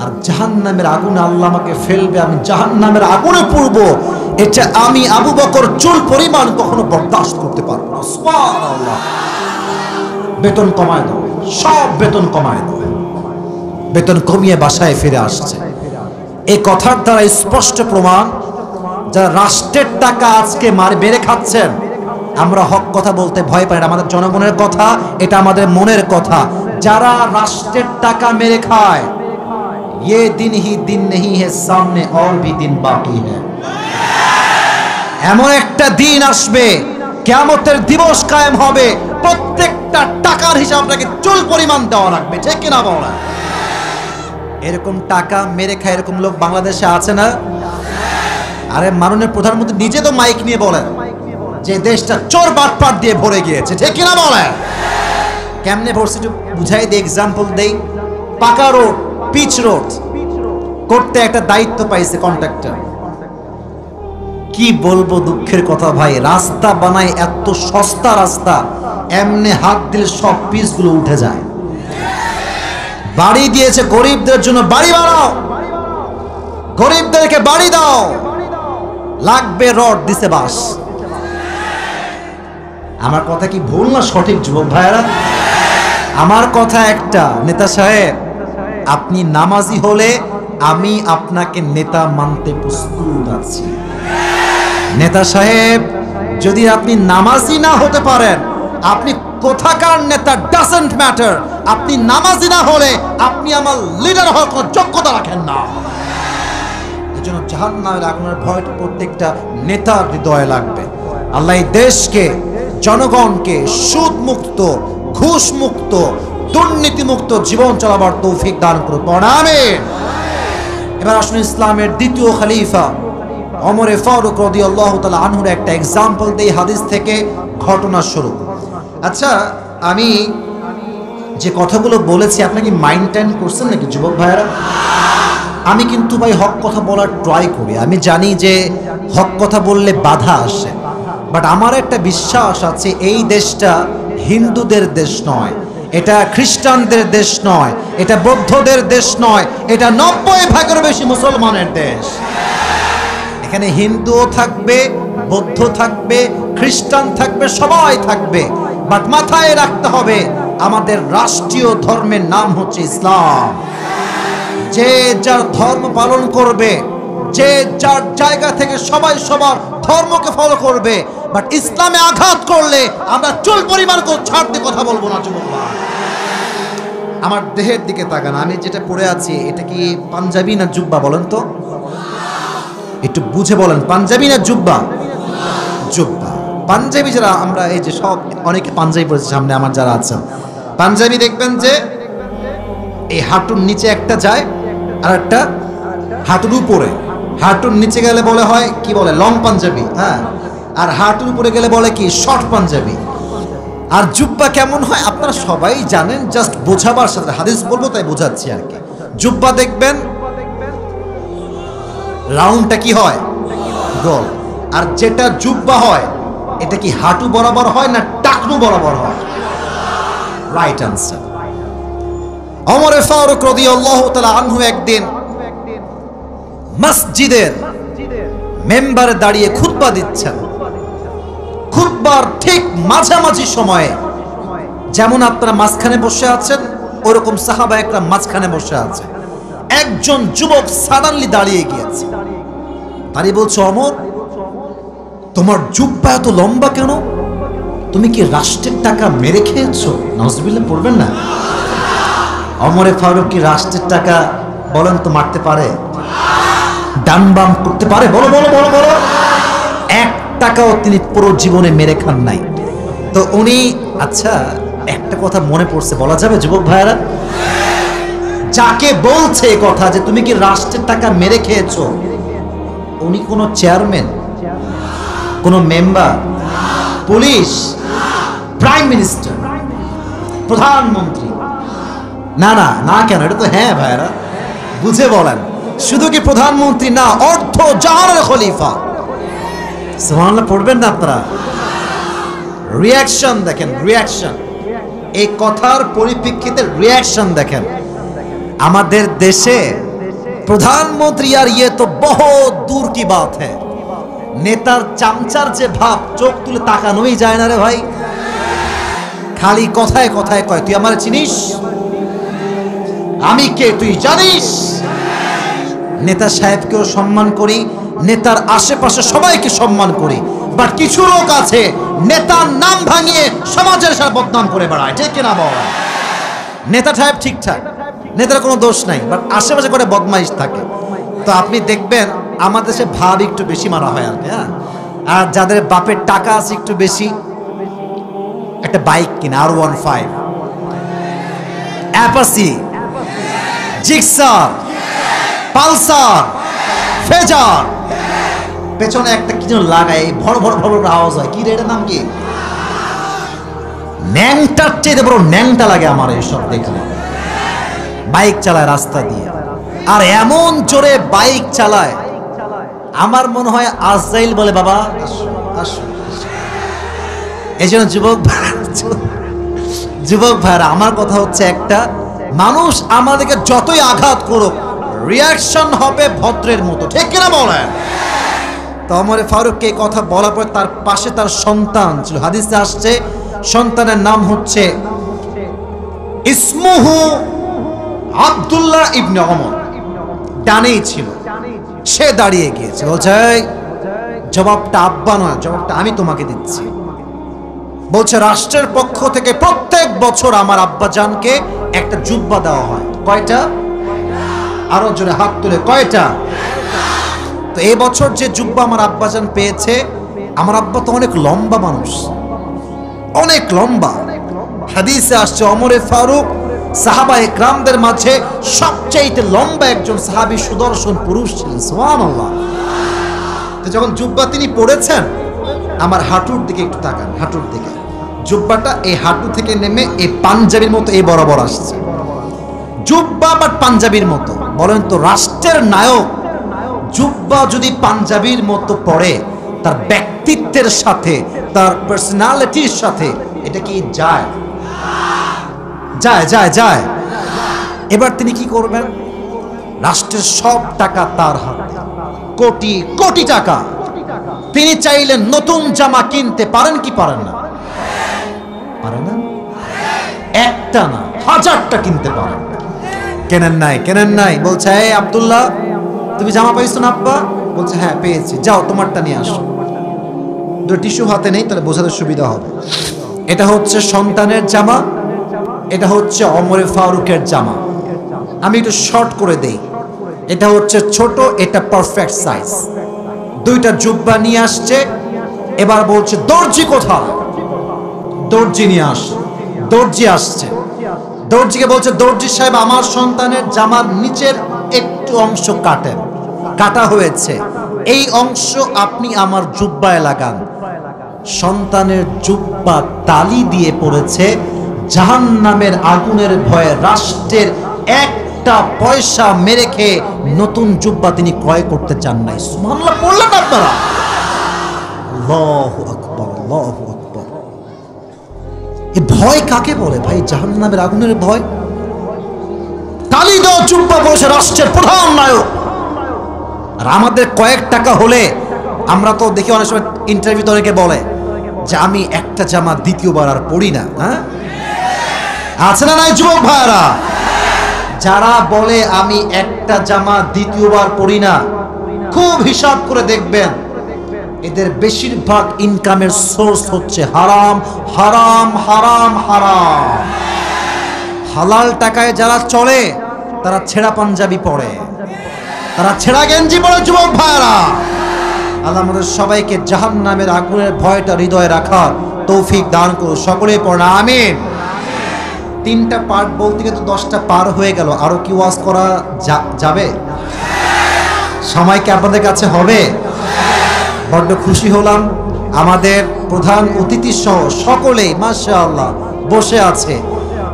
আর জাহান্নামের আগুনে আল্লাহ আমাকে ফেলবে, আমি জাহান্নামের আগুনে পড়বো, এটা আমি আবু বকর চুল পরিমাণ কখনো বরদাস্ত করতে পারবো না। সুবহানাল্লাহ। বেতন কমায় দাও, সব বেতন কমায় দাও। বেতন কমিয়ে বাসায় ফিরে আসছে। এই কথার দ্বারা স্পষ্ট প্রমাণ, যারা রাষ্ট্রের টাকা আজকে মেরে খাচ্ছেন, আমরা হক কথা বলতে ভয় পাই না, আমাদের জনগণের কথা, এটা আমাদের মনের কথা। যারা রাষ্ট্রের টাকা মেরে খায়, ये दिन ही दिन नहीं है, सामने और भी दिन बाकी है। এমন একটা দিন আসবে, কিয়ামতের দিবস কায়েম হবে, প্রত্যেকটা টাকার হিসাব আপনাকে চুল পরিমাণ দেওয়া লাগবে, ঠিক কিনা বলা? এরকম টাকা মেরে খায় এরকম লোক বাংলাদেশে আছে না? আরে মাননীয় প্রধানমন্ত্রী নিজে তো মাইক নিয়ে বলেন যে দেশটা চোর বাটপাট দিয়ে ভরে গিয়েছে, ঠিক কিনা বলেন? কেমনে ভরছে একটু বুঝাই দিই, এক্সাম্পল দেই। পাকা রোড, পিচ রোড করতে একটা দায়িত্ব পাইছে কন্ট্রাক্টর। কি বলবো, দুঃখের কথা ভাই, রাস্তা বানায় এত সস্তা রাস্তা, এমনি হাত দিলে সব পিচগুলো উঠে যায়। বাড়ি দিয়েছে গরিবদের জন্য, বাড়ি বানাও, গরিবদেরকে বাড়ি দাও, লাগবে রড, দিছে বাস। আমার কথা কি ভুল না সঠিক যুবক ভাইয়েরা? আমার কথা একটা, নেতা সাহেব আপনি নামাজি হলে আমি আপনাকে নেতা মানতে প্রস্তুত আছি। নেতা সাহেব, যদি আপনি নামাজি না হতে পারেন, আপনি কোথাকার নেতা ডাজন্ট ম্যাটার, আপনি নামাজি না হলে আপনি আমার লিডার হওয়ার কোনো যোগ্যতা রাখেন না। এজন্য জাহান্নামের আগুনের ভয়টা প্রত্যেকটা নেতার হৃদয়ে লাগবে। আল্লাহ এই দেশকে, জনগণকে সুদ মুক্ত, ঘুষ মুক্ত, দুর্নীতি মুক্ত জীবন চালাবার তৌফিক দান করুন। আমিন। এবার আসুন ইসলামের দ্বিতীয় খলিফা ওমরে ফারুক রাদিয়াল্লাহু তাআলা আনহুর একটা এক্সাম্পল দেই হাদিস থেকে, ঘটনা শুরু। আচ্ছা, আমি যে কথাগুলো বলেছি আপনাকে মাইন্ড টাইম করছেন নাকি যুবক ভাইয়েরা? আমি কিন্তু ভাই হক কথা বলার ট্রাই করি। আমি জানি যে হক কথা বললে বাধা আসে, বাট আমার একটা বিশ্বাস আছে, এই দেশটা হিন্দুদের দেশ নয়, এটা খ্রিস্টানদের দেশ নয়, এটা বৌদ্ধদের দেশ নয়, এটা 90% বেশি মুসলমানের দেশ। এখানে হিন্দুও থাকবে, বৌদ্ধ থাকবে, খ্রিস্টান থাকবে, সবাই থাকবে, বাট মাথায় রাখতে হবে আমাদের রাষ্ট্রীয় ধর্মের নাম হচ্ছে ইসলাম। যে যার ধর্ম পালন করবে, যে যার জায়গা থেকে সবাই সবার ধর্মকে ফলো করবে, বাট ইসলামে আঘাত করলে আমরা চুল পরিমাণ ছাড় দিয়ে কথা বলবো না। যুবক আমার দেহের দিকে তাকান, আমি যেটা পরে আছি এটা কি পাঞ্জাবি না জুব্বা বলেন তো? একটু বুঝে বলেন, পাঞ্জাবি না জুব্বা? জুব্বা। পাঞ্জাবি যারা আমরা, এই যে সব অনেকে পাঞ্জাবি পরেছে সামনে আমার যারা আছেন, পাঞ্জাবি দেখবেন যে এই হাঁটুর নিচে একটা যায় আর একটা হাঁটুর উপরে। হাঁটুর নিচে গেলে বলে হয় কি বলে লং পাঞ্জাবি, হ্যাঁ, আর হাঁটুর উপরে গেলে বলে কি শর্ট পাঞ্জাবি। আর জুব্বা কেমন হয় আপনারা সবাই জানেন, জাস্ট বোঝাবার সাথে হাদিস বলবো তাই বোঝাচ্ছি আর কি। জুব্বা দেখবেন রাউন্ডটা কি হয়, গোল। আর যেটা জুব্বা হয় এটা কি হাঁটু বরাবর হয় না টাকনু বরাবর হয়? Right answer. ওমর ফারুক রাদিয়াল্লাহু তাআলা আনহু একদিন মসজিদের মেম্বারে দাঁড়িয়ে খুতবা দিচ্ছেন। খুতবার ঠিক মাঝামাঝি সময়ে, যেমন আপনারা মাঝখানে বসে আছেন ওরকম সাহাবা একরাম মাঝখানে বসে আছে, একজন যুবক সাডেনলি দাঁড়িয়ে গিয়েছে। তারই বলছে, ওমর তোমার জুব্বা এত লম্বা কেন? তুমি কি রাষ্ট্রের টাকা মেরে খেয়েছো? নাউজুবিল্লাহ পড়বেন না। ওমরে ফারুক কি রাষ্ট্রের টাকা বলেন তো মারতে পারে? ডান বাম করতে পারে? বলো বলো বলো বলো। এক টাকাও তিনি পুরো জীবনে মেরে খান নাই। তো উনি, আচ্ছা একটা কথা মনে পড়ছে, বলা যাবে যুবক ভাইয়েরা? যাকে বলছে কথা যে তুমি কি রাষ্ট্রের টাকা মেরে খেয়েছো, উনি কোনো চেয়ারম্যান, কোনো মেম্বার, পুলিশ, প্রাইম মিনিস্টার, প্রধানমন্ত্রী? না না না। কেন? এটা তো হ্যাঁ ভাইরা বুঝে বলেন। শুধু কি প্রধানমন্ত্রী না, অর্ধ জাহানের খলিফা। সুবহানাল্লাহ পড়বেন না আপনারা? রিয়াকশন দেখেন, রিয়াকশন, এই কথার পরিপ্রেক্ষিতে রিয়াকশন দেখেন। আমাদের দেশে প্রধানমন্ত্রী আর ইয়ে তো বহুত দূর কি বাত হ্যায়। নেতার চামচার যে ভাব, চোখ তুলে তাকানোই যায় না রে ভাই। খালি কথায় কথায় কয়, তুই আমার চিনিস? আমি কে তুই জানিস? নেতা সাহেবকেও সম্মান করি, নেতার আশেপাশে সবাইকে সম্মান করি, বাট কিছু লোক আছে নেতার নাম ভাঙিয়ে সমাজের সাথে বদনাম করে বেড়ায়, ঠিক কিনা বল? নেতা সাহেব ঠিকঠাক, নেতার কোনো দোষ নাই, বাট আশেপাশে করে বদমাইশ থাকে। তো আপনি দেখবেন আমাদের দেশে ভাব একটু বেশি মারা হয় আর কি, হ্যাঁ। আর যাদের বাপের টাকা আছে একটু বেশি, একটা বাইক কিনে R15, অ্যাপাসি, জিক্সার, পালসার, ফেজার, পেছনে একটা কি যেন লাগায়, বড় বড় বড় আওয়াজ হয়, কি রে এটার নাম কি? ন্যাংটার চেয়ে বড় ন্যাংটা লাগে আমার এইসব দেখলে। বাইক চালায় রাস্তা দিয়ে, আর এমন জোরে বাইক চালায় আমার মনে হয় আজরাইল বলে বাবা আসো আসো। এই জন্য যুবক ভাইরা আমার কথা হচ্ছে একটা, মানুষ আমাদেরকে যতই আঘাত করুক রিয়াকশন হবে ভদ্রের মতো, ঠিক কিনা বলেন? তো ওমরে ফারুককে এই কথা বলার পর তার পাশে তার সন্তান ছিল। হাদিসে আসছে সন্তানের নাম হচ্ছে ইসমুহু আব্দুল্লাহ ইবনে ওমর, ডানেই ছিল। সে দাঁড়িয়ে গিয়েছে, বলছে জবাবটা আব্বা নয়, জবাবটা আমি তোমাকে দিচ্ছি। বলছে রাষ্ট্রের পক্ষ থেকে প্রত্যেক বছর আমার আব্বাজানকে একটা জুব্বা দেওয়া হয়। কয়টা? আরো জোরে হাত তুলে, কয়টা? তো এই বছর যে জুব্বা আমার আব্বাজান পেয়েছে, আমার আব্বা তো অনেক লম্বা মানুষ, অনেক লম্বা। হাদিসে আসছে ওমরে ফারুক সাহাবা ইকরামদের মাঝে সবচেয়ে লম্বা একজন সাহাবী, সুদর্শন পুরুষ ছিলেন। সুবহানাল্লাহ। তো যখন জুব্বা তিনি পড়েছেন, আমার হাঁটুর দিকে একটু তাকান, হাঁটুর দিকে। জুব্বাটা এই হাঁটু থেকে নেমে এই পাঞ্জাবির মতো এই বরাবর আসছে। জুব্বা বাট পাঞ্জাবির মতো। বলেন তো রাষ্ট্রের নায়ক জুব্বা যদি পাঞ্জাবির মতো পড়ে, তার ব্যক্তিত্বের সাথে, তার পার্সোনালিটির সাথে এটা কি যায়? যায় যায় যায়। এবার তিনি কি করবেন? রাষ্ট্রের সব টাকা তার হাতে, কোটি কোটি টাকা। তিনি চাইলেন নতুন জামা কিনতে, পারেন কি পারেন না? পারেন না? একটা না, হাজারটা কিনতে পারেন। কেনেন নাই, কেনেন নাই। বলছে এই আব্দুল্লাহ, তুমি জামা পাইছো না আব্বা? বলছে হ্যাঁ পেয়েছি, যাও তোমারটা নিয়ে আসো। দুটো টিস্যু হাতে নেই, তাহলে বোঝাতে সুবিধা হবে। এটা হচ্ছে সন্তানের জামা, এটা হচ্ছে ওমরে ফারুকের জামা। আমি একটু শর্ট করে দেই। এটা হচ্ছে ছোট, এটা পারফেক্ট সাইজ। দুইটা জুব্বা নিয়ে আসছে। এবার বলছে দর্জি কোথায়? দর্জি নিয়ে আস। দর্জি আসছে। দর্জিকে বলছে দর্জি সাহেব, আমার সন্তানের জামার নিচের একটু অংশ কাটেন, কাটা হয়েছে, এই অংশ আপনি আমার জুব্বায় লাগান। সন্তানের জুব্বা তালি দিয়ে পড়েছে। জাহান্নামের আগুনের ভয়ে রাষ্ট্রের একটা পয়সা মেরে খেয়ে নতুন জুব্বা তিনি ক্রয় করতে চান নাই। সুবহানাল্লাহ পড়লেন আপনারা? আল্লাহু আকবার, আল্লাহু আকবার। এই ভয় কাকে বলে ভাই? জাহান্নামের আগুনের ভয়। তালি দাও জুব্বা পড়েছে রাষ্ট্রের প্রধান নায়ক। আর আমাদের কয়েক টাকা হলে আমরা তো দেখি অনেক সময় ইন্টারভিউতে অনেকে বলে যে আমি একটা জামা দ্বিতীয়বার আর পড়ি না। হ্যাঁ, আছে না নাই যুবক ভাইরা? যারা বলে আমি একটা জামা দ্বিতীয়বার পড়ি না, খুব হিসাব করে দেখবেন এদের বেশিরভাগ ইনকামের সোর্স হচ্ছে হারাম, হারাম, হারাম, হারাম। হালাল টাকায় যারা চলে তারা ছেঁড়া পাঞ্জাবি পরে, তারা ছেঁড়া গেঞ্জি পরে। যুবক ভাইরা, আল্লাহ আমাদের সবাইকে জাহান্নামের আগুনের ভয়টা হৃদয়ে রাখার তৌফিক দান করুন। সকলেই পড়া আমিন। 3টা পার্ট বলতে গিয়ে তো 10টা পার হয়ে গেল। আরো কি ওয়াজ করা যাবে? সময় কি আপনাদের কাছে হবে? বড্ড খুশি হলাম। আমাদের প্রধান অতিথি সহ সকলেই মাশাআল্লাহ বসে আছে।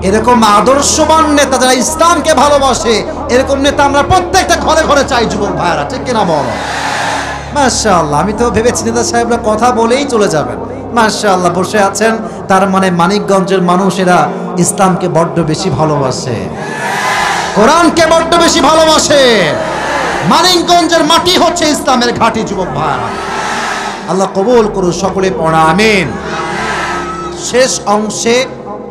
এরকম আদর্শবান নেতা যারা ইসলামকে ভালোবাসে, এরকম নেতা আমরা প্রত্যেকটা ঘরে ঘরে চাই। যুবক ভাইরা, ঠিক কিনা বলো? মাশাআল্লাহ। আমি তো ভেবেছি নেতা সাহেবরা কথা বলেই চলে যাবেন। মাশাআল্লাহ বসে আছেন, তার মানে মানিকগঞ্জের মানুষেরা ইসলামকে বড্ড বেশি ভালোবাসে, কোরআনকে বড্ড বেশি ভালোবাসে। মানিকগঞ্জের মাটি হচ্ছে ইসলামের ঘাঁটি। যুবক ভাইরা, আল্লাহ কবুল করুন। সকলে পড়া আমিন। শেষ অংশে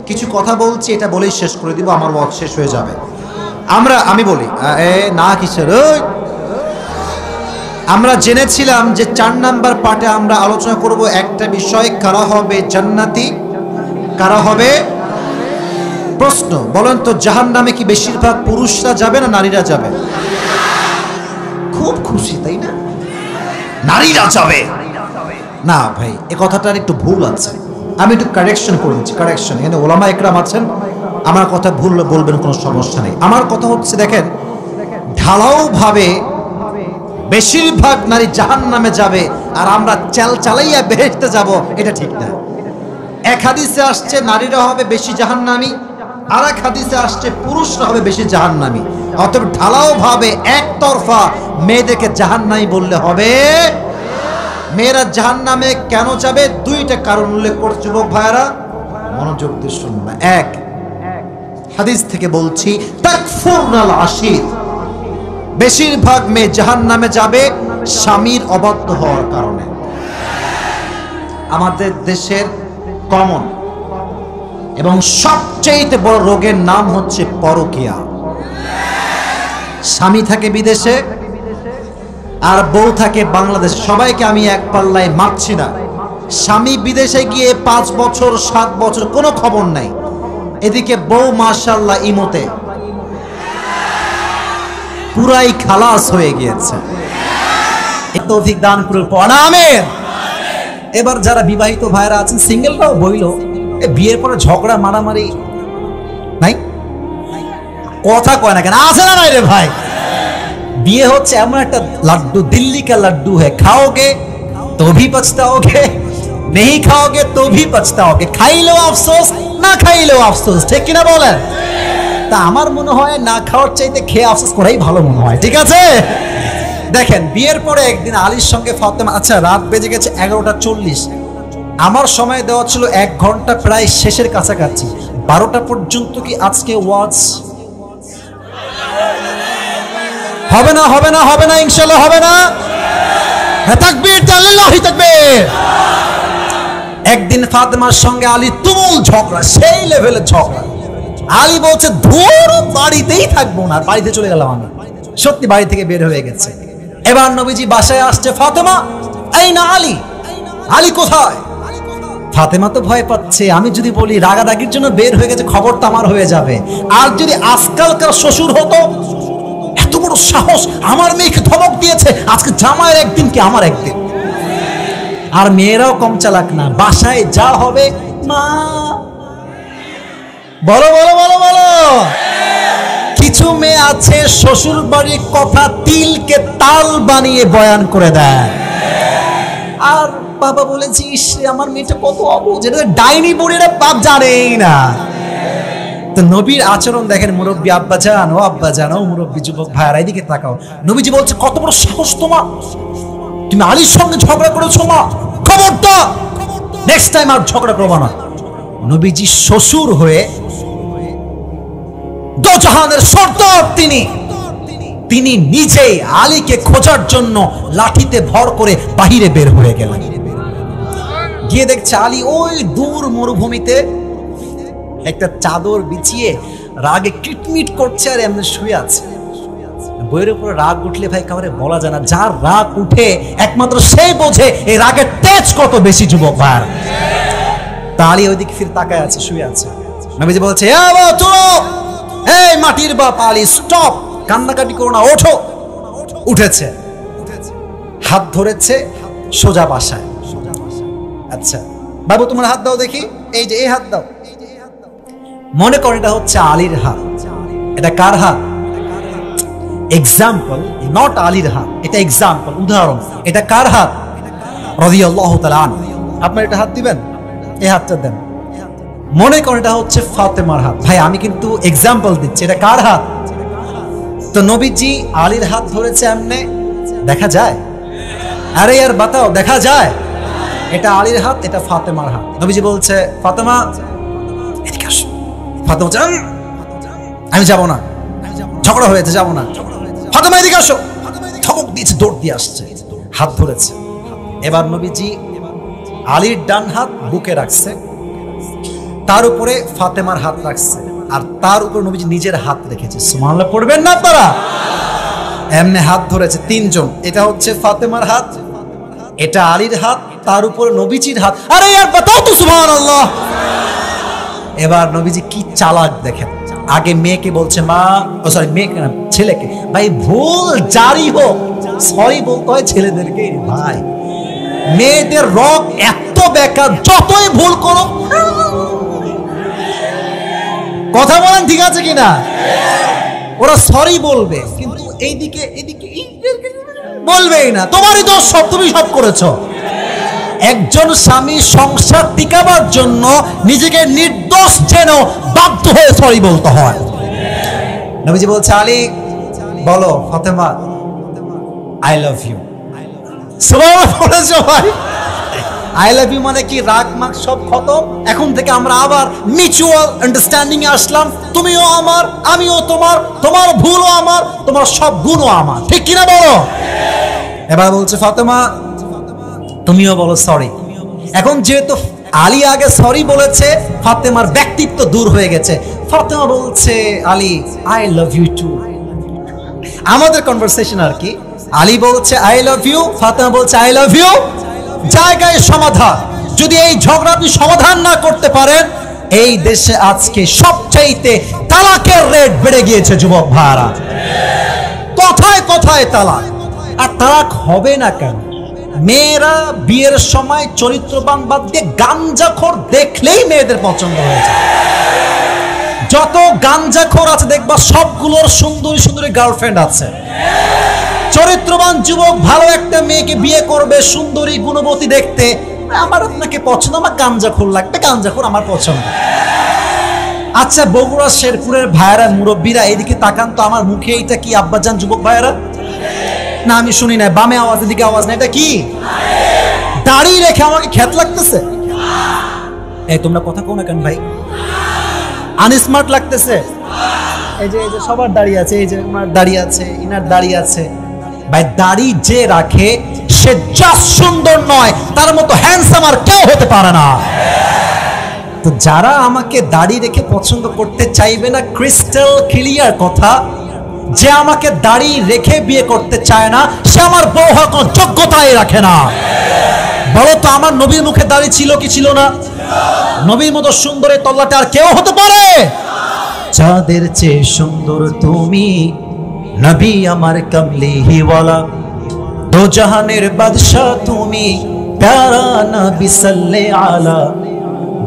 কিছু কথা বলছি, এটা বলেই শেষ করে দিব, আমার ওয়াজ শেষ হয়ে যাবে। আমি বলি না কিসের, আমরা জেনেছিলাম যে 4 নাম্বার পার্টে আমরা আলোচনা করব একটা বিষয়, কারা হবে জান্নাতি, কারা হবে। প্রশ্ন, বলেন তো জাহান্নামে কি বেশিরভাগ পুরুষরা যাবে না নারীরা যাবে? খুব খুশি তাই না? নারীরা যাবে না ভাই, এ কথাটার একটু ভুল আছে। আমি একটু কারেকশন করে দিচ্ছি। কারেকশন, এখানে ওলামা একরাম আছেন, আমার কথা ভুল বলবেন, কোনো সমস্যা নেই। আমার কথা হচ্ছে, দেখেন ঢালাও ভাবে বেশিরভাগ নারী জাহান্নামে যাবে আর আমরা চালাইয়া বেহেশতে যাব, এটা ঠিক না। এক হাদিসে আসছে নারীরা হবে বেশি জাহান্নামী, আর এক হাদিসে আসছে পুরুষরা হবে বেশি জাহান্নামী। অতএব ঢালাও ভাবে একতরফা মেয়েদেরকে জাহান্নামী বললে হবে। মেয়েরা জাহান্নামে কেন যাবে? 2টা কারণ উল্লেখ করছে। যুবক ভাইরা মনোযোগ দিয়ে শুনবে। 1, হাদিস থেকে বলছি, তাকফুরনাল আশির, বেশিরভাগ মেয়ে জাহান্নামে যাবে স্বামীর অবাধ্য হওয়ার কারণে। আমাদের দেশের কমন এবং সবচেয়ে বড় রোগের নাম হচ্ছে পরকীয়া। স্বামী থাকে বিদেশে, আর বউ থাকে বাংলাদেশ। সবাইকে আমি এক পাল্লায় মাপছি না। স্বামী বিদেশে গিয়ে 5 বছর 7 বছর কোনো খবর নাই, এদিকে বউ মাশাআল্লাহ ইমোতে পুরাই খালাস হয়ে গিয়েছে। তৌফিক দান করুন, আমিন। এবার যারা বিবাহিত ভাইরা আছেন, সিঙ্গেলরাও বইল, বিয়ের পরে ঝগড়া মারামারি নাই, কথা কয় না কেন? আছে না নাই রে ভাই? বিয়ে হচ্ছে এমন একটা লাড্ডু, দিল্লি কা লাড্ডু হ্যাঁ, খাओगे तो भी पछताओगे, नहीं खाओगे तो भी पछताओगे, খাইলেও আফসোস, না খাইলেও আফসোস, ঠিক কিনা বলেন? তা আমার মনে হয় না খাওয়ার চাইতে খেয়ে আফসোস করাই ভালো মনে হয়, ঠিক আছে? দেখেন, বিয়ের পরে একদিন আলীর সঙ্গে ফাতেমা, আচ্ছা রাত বেজে গেছে 11:40, আমার সময় দেওয়া ছিল 1 ঘন্টা, প্রায় শেষের কাছাকাছি। 12টা পর্যন্ত কি আজকে ওয়াজ হবে না? হবে না? হবে না? ইনশাআল্লাহ হবে না? হ্যাঁ, তাকবীর, আল্লাহু তাকবীর। একদিন ফাতেমার সঙ্গে আলী তুমুল ঝগড়া, সেই লেভেলের ঝগড়া। আলী বলছে ধুর, বাড়িতেই থাকবো না, বাড়িতে চলে গেলাম আমি। সত্যি বাড়ি থেকে বের হয়ে গেছে। এবার নবীজি বাসায় আসছে, ফাতেমা এই না, আলী, আলী কোথায়? ফাতেমা তো ভয় পাচ্ছে, আমি যদি বলি রাগারাগির জন্য বের হয়ে গেছে, খবরটা আমার হয়ে যাবে। আর যদি আজকালকার শ্বশুর হতো, এত বড় সাহস, আমার মেয়েকে ধমক দিয়েছে, আজকে জামাইয়ের একদিন কি আমার একদিন। আর মেয়েরাও কম চালাক না, বাসায় যা হবে মা, বলো বলো বলো বলো। কিছু মেয়ে আছে শ্বশুর বাড়ির কথা তিলকে তাল বানিয়ে বয়ান করে দেয়। আর বাবা বলেছি, আমার মেয়েটা কত অবুঝ, এটা ডাইনি বুড়িরা বাপ জানেই না। তো নবীর আচরণ দেখেন, মুরব্বী আব্বা জান, ও আব্বা জান, ও মুরব্বী যুবক ভাইয়ারা, এদিকে তাকাও। নবীজি বলছে, কত বড় সাহস তোমার, তুমি আলীর সঙ্গে ঝগড়া করেছো মা, খবরদার নেক্সট টাইম আর ঝগড়া করবো না। নবীজি শ্বশুর হয়ে দোজাহানের সর্দার তিনি নিজেই আলীকে খোঁজার জন্য লাঠিতে ভর করে বাহিরে বের হয়ে গেলেন। গিয়ে দেখছে আলী ওই দূর মরুভূমিতে একটা চাদর বিছিয়ে রাগে কিটমিট করছে, আর এমনি শুয়ে আছে। বইয়ের উপরে রাগ উঠলে ভাই কাউরে বলা যায় না, যার রাগ উঠে একমাত্র সেই বোঝে এই রাগের তেজ কত বেশি, যুবক ভাই। তা আলী ওইদিকে ফিরে তাকায় আছে, শুয়ে আছে। নবীজি বলছে, এই মাটির বাপ আলী, স্টপ, কান্নাকাটি করো না, ওঠো। উঠেছে, হাত ধরেছে, সোজা বাসায়। আচ্ছা বাবু, তোমার হাত দাও দেখি, এই যে এই হাত দাও। মনে করেন এটা হচ্ছে আলীর হাত। এটা কার হাত? এক্সাম্পল, নট আলীর হাত, এটা এক্সাম্পল, উদাহরণ। এটা কার হাত? রাদিয়াল্লাহু তাআলা আনহু। আপনার এটা হাত দিবেন, এই হাতটা দেন। মনে করেন এটা হচ্ছে ফাতেমার হাত। ভাই আমি কিন্তু এক্সাম্পল দিচ্ছি, এটা কার হাত? তো নবীজি আলীর হাত ধরেছে, এমনে দেখা যায়? আরে यार বাতাও, দেখা যায়? এটা আলীর হাত, এটা ফাতেমার হাত। নবীজি বলছে, ফাতেমা এদিকে আসো। ফাতেমা বলছে, আমি যাব না, ঝগড়া হয়েছে, যাব না। ফাতেমা এদিকে আসো। ধমক দিয়েছে, দৌড় দিয়ে আসছে, হাত ধরেছে। এবার নবীজি আলীর ডান হাত বুকে রাখছে, তার উপরে ফাতেমার হাত রাখছে, আর তার উপর নবীজি নিজের হাত রেখেছে। সুবহানাল্লাহ পড়বেন না আপনারা? এমনি হাত ধরেছে তিনজন। এটা হচ্ছে ফাতেমার হাত, এটা আলীর হাত, তার উপর নবীজির হাত। আরে यार বাতাও তো সুবহানাল্লাহ। এবার নবীজি কি চালাক দেখেন, আগে মেয়েকে বলছে মা, ও সরি মেয়েকে না, ছেলেকে, ভাই ভুল জারি হোক সরি বলতে হয় ছেলেদেরকে ভাই। মেয়েদের রক এত বেকার, যতই ভুল করো, কথা বলেন ঠিক আছে কিনা, ওরা সরি বলবে, কিন্তু এইদিকে এদিকে বলবেই না। তোমারই দোষ, সব তুমি সব করেছো। একজন স্বামী সংসার টিকাবার জন্য নিজেকে নির্দোষ যেন বাধ্য হয়ে সরি বলতে হয়। নবীজি বলছে, আলী বলো ফাতেমা আই লাভ ইউ। সুবহানাল্লাহ বলেছো ভাই। আই লাভ ইউ মানে কি? রাগ মাগ সব খতম, এখন থেকে আমরা আবার মিউচুয়াল আন্ডারস্ট্যান্ডিং এ আসলাম। তুমিও আমার, আমিও তোমার, তোমার ভুলও আমার, তোমার সব গুণও আমার, ঠিক কিনা বলো? এবার বলছে ফাতেমা তুমিও বলো সরি। এখন যেহেতু আলী আগে সরি বলেছে, ফাতেমার ব্যক্তিত্ব দূর হয়ে গেছে। ফাতেমা বলছে, Ali I love you too. আমাদের কনভারসেশন আর কি, আলী বলছে আই লাভ ইউ, ফাতেমা বলছে আই লাভ ইউ, জায়গায় সমাধান। যদি এই ঝগড়া আপনি সমাধান না করতে পারেন, এই দেশে আজকে সবচাইতে তালাকের রেট বেড়ে গিয়েছে যুবক ভাইরা। কথায় কথায় তালাক। আর তালাক হবে না কেন? মেয়েরা বিয়ের সময় চরিত্রবান বাদ দিয়ে গাঞ্জাখোর দেখলেই মেয়েদের পছন্দ হয়ে যায়। যত গাঞ্জাখোর আছে দেখবা সবগুলোর সুন্দরী সুন্দরী গার্লফ্রেন্ড আছে। চরিত্রবান যুবক ভালো একটা মেয়েকে বিয়ে করবে, সুন্দরী গুণবতী দেখতে, আমার আপনাকে পছন্দ, আমার গাঞ্জাখোর লাগবে, গাঞ্জাখোর আমার পছন্দ। আচ্ছা বগুড়া শেরপুরের ভাইয়েরা মুরব্বীরা এদিকে তাকান তো, আমার মুখে এইটা কি আব্বাজান যুবক ভাইয়েরা? না আমি শুনি না, বামে আওয়াজ এদিকে আওয়াজ না, এটা কি? দাড়ি রেখে আমাকে খ্যাত লাগতেছে? এই তোমরা কথা কও না কেন ভাই? আনস্মার্ট লাগতেছে? এই যে সবার দাড়ি আছে, এই যে আমার দাড়ি আছে, ইনার দাড়ি আছে। ভাই দাড়ি যে রাখে সে জাস্ট সুন্দর নয়, তার মতো হ্যান্ডসাম আর কেউ হতে পারে না। তো যারা আমাকে দাড়ি রেখে পছন্দ করতে চাইবে না, ক্রিস্টাল ক্লিয়ার কথা, যে আমাকে দাড়ি রেখে বিয়ে করতে চায় না সে আমার বউ হওয়ার কোনো যোগ্যতাই রাখে না। বলো তো আমার নবীর মুখে দাড়ি ছিল কি ছিল না? নবীর মতো সুন্দর এই তল্লাটে আর কেউ হতে পারে? চাঁদের চেয়ে সুন্দর তুমি, নবী আমার কমলিওয়ালা, দো জাহানের বাদশাহ তুমি, প্যারা নবী সাল্লাল্লাহু আলা,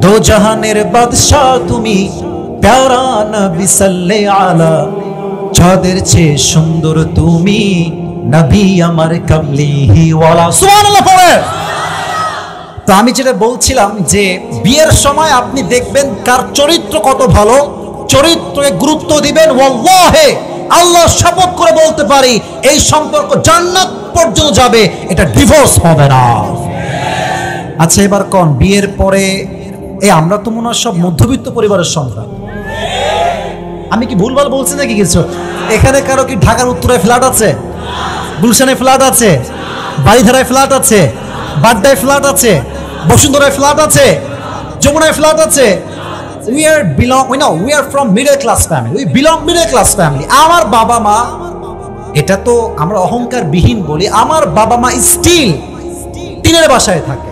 দো জাহানের বাদশাহ তুমি, প্যারা নবী সাল্লাল্লাহু আলা, চাঁদের চেয়ে সুন্দর তুমি, নবী আমার কমলিওয়ালা। সুবহানাল্লাহ পড়ে। তো আমি যেটা বলছিলাম যে বিয়ের সময় আপনি দেখবেন কার চরিত্র কত ভালো, চরিত্রকে গুরুত্ব দিবেন। ওয়াল্লাহি আল্লাহ শপথ করে বলতে পারি এই সম্পর্ক জান্নাত পর্যন্ত যাবে, এটা ডিভোর্স হবে না। আচ্ছা এবার কোন বিয়ের পরে এই আমরা তো মনে হয় সব মধ্যবিত্ত পরিবারের সন্তান। আমি কি ভুলভাল বলছি নাকি কিছু? এখানে কারো কি ঢাকার উত্তরায় ফ্ল্যাট আছে, গুলশানে ফ্ল্যাট আছে, বাড়িধারায় ফ্ল্যাট আছে, বাড্ডায় ফ্ল্যাট আছে, বসুন্ধরায় ফ্ল্যাট আছে, যমুনায় ফ্ল্যাট আছে? We are from middle class family. We belong middle class family. আমার বাবা মা, এটা তো আমরা অহংকার বিহীন বলি, আমার বাবা মা স্টিল টিনের বাসায় থাকে।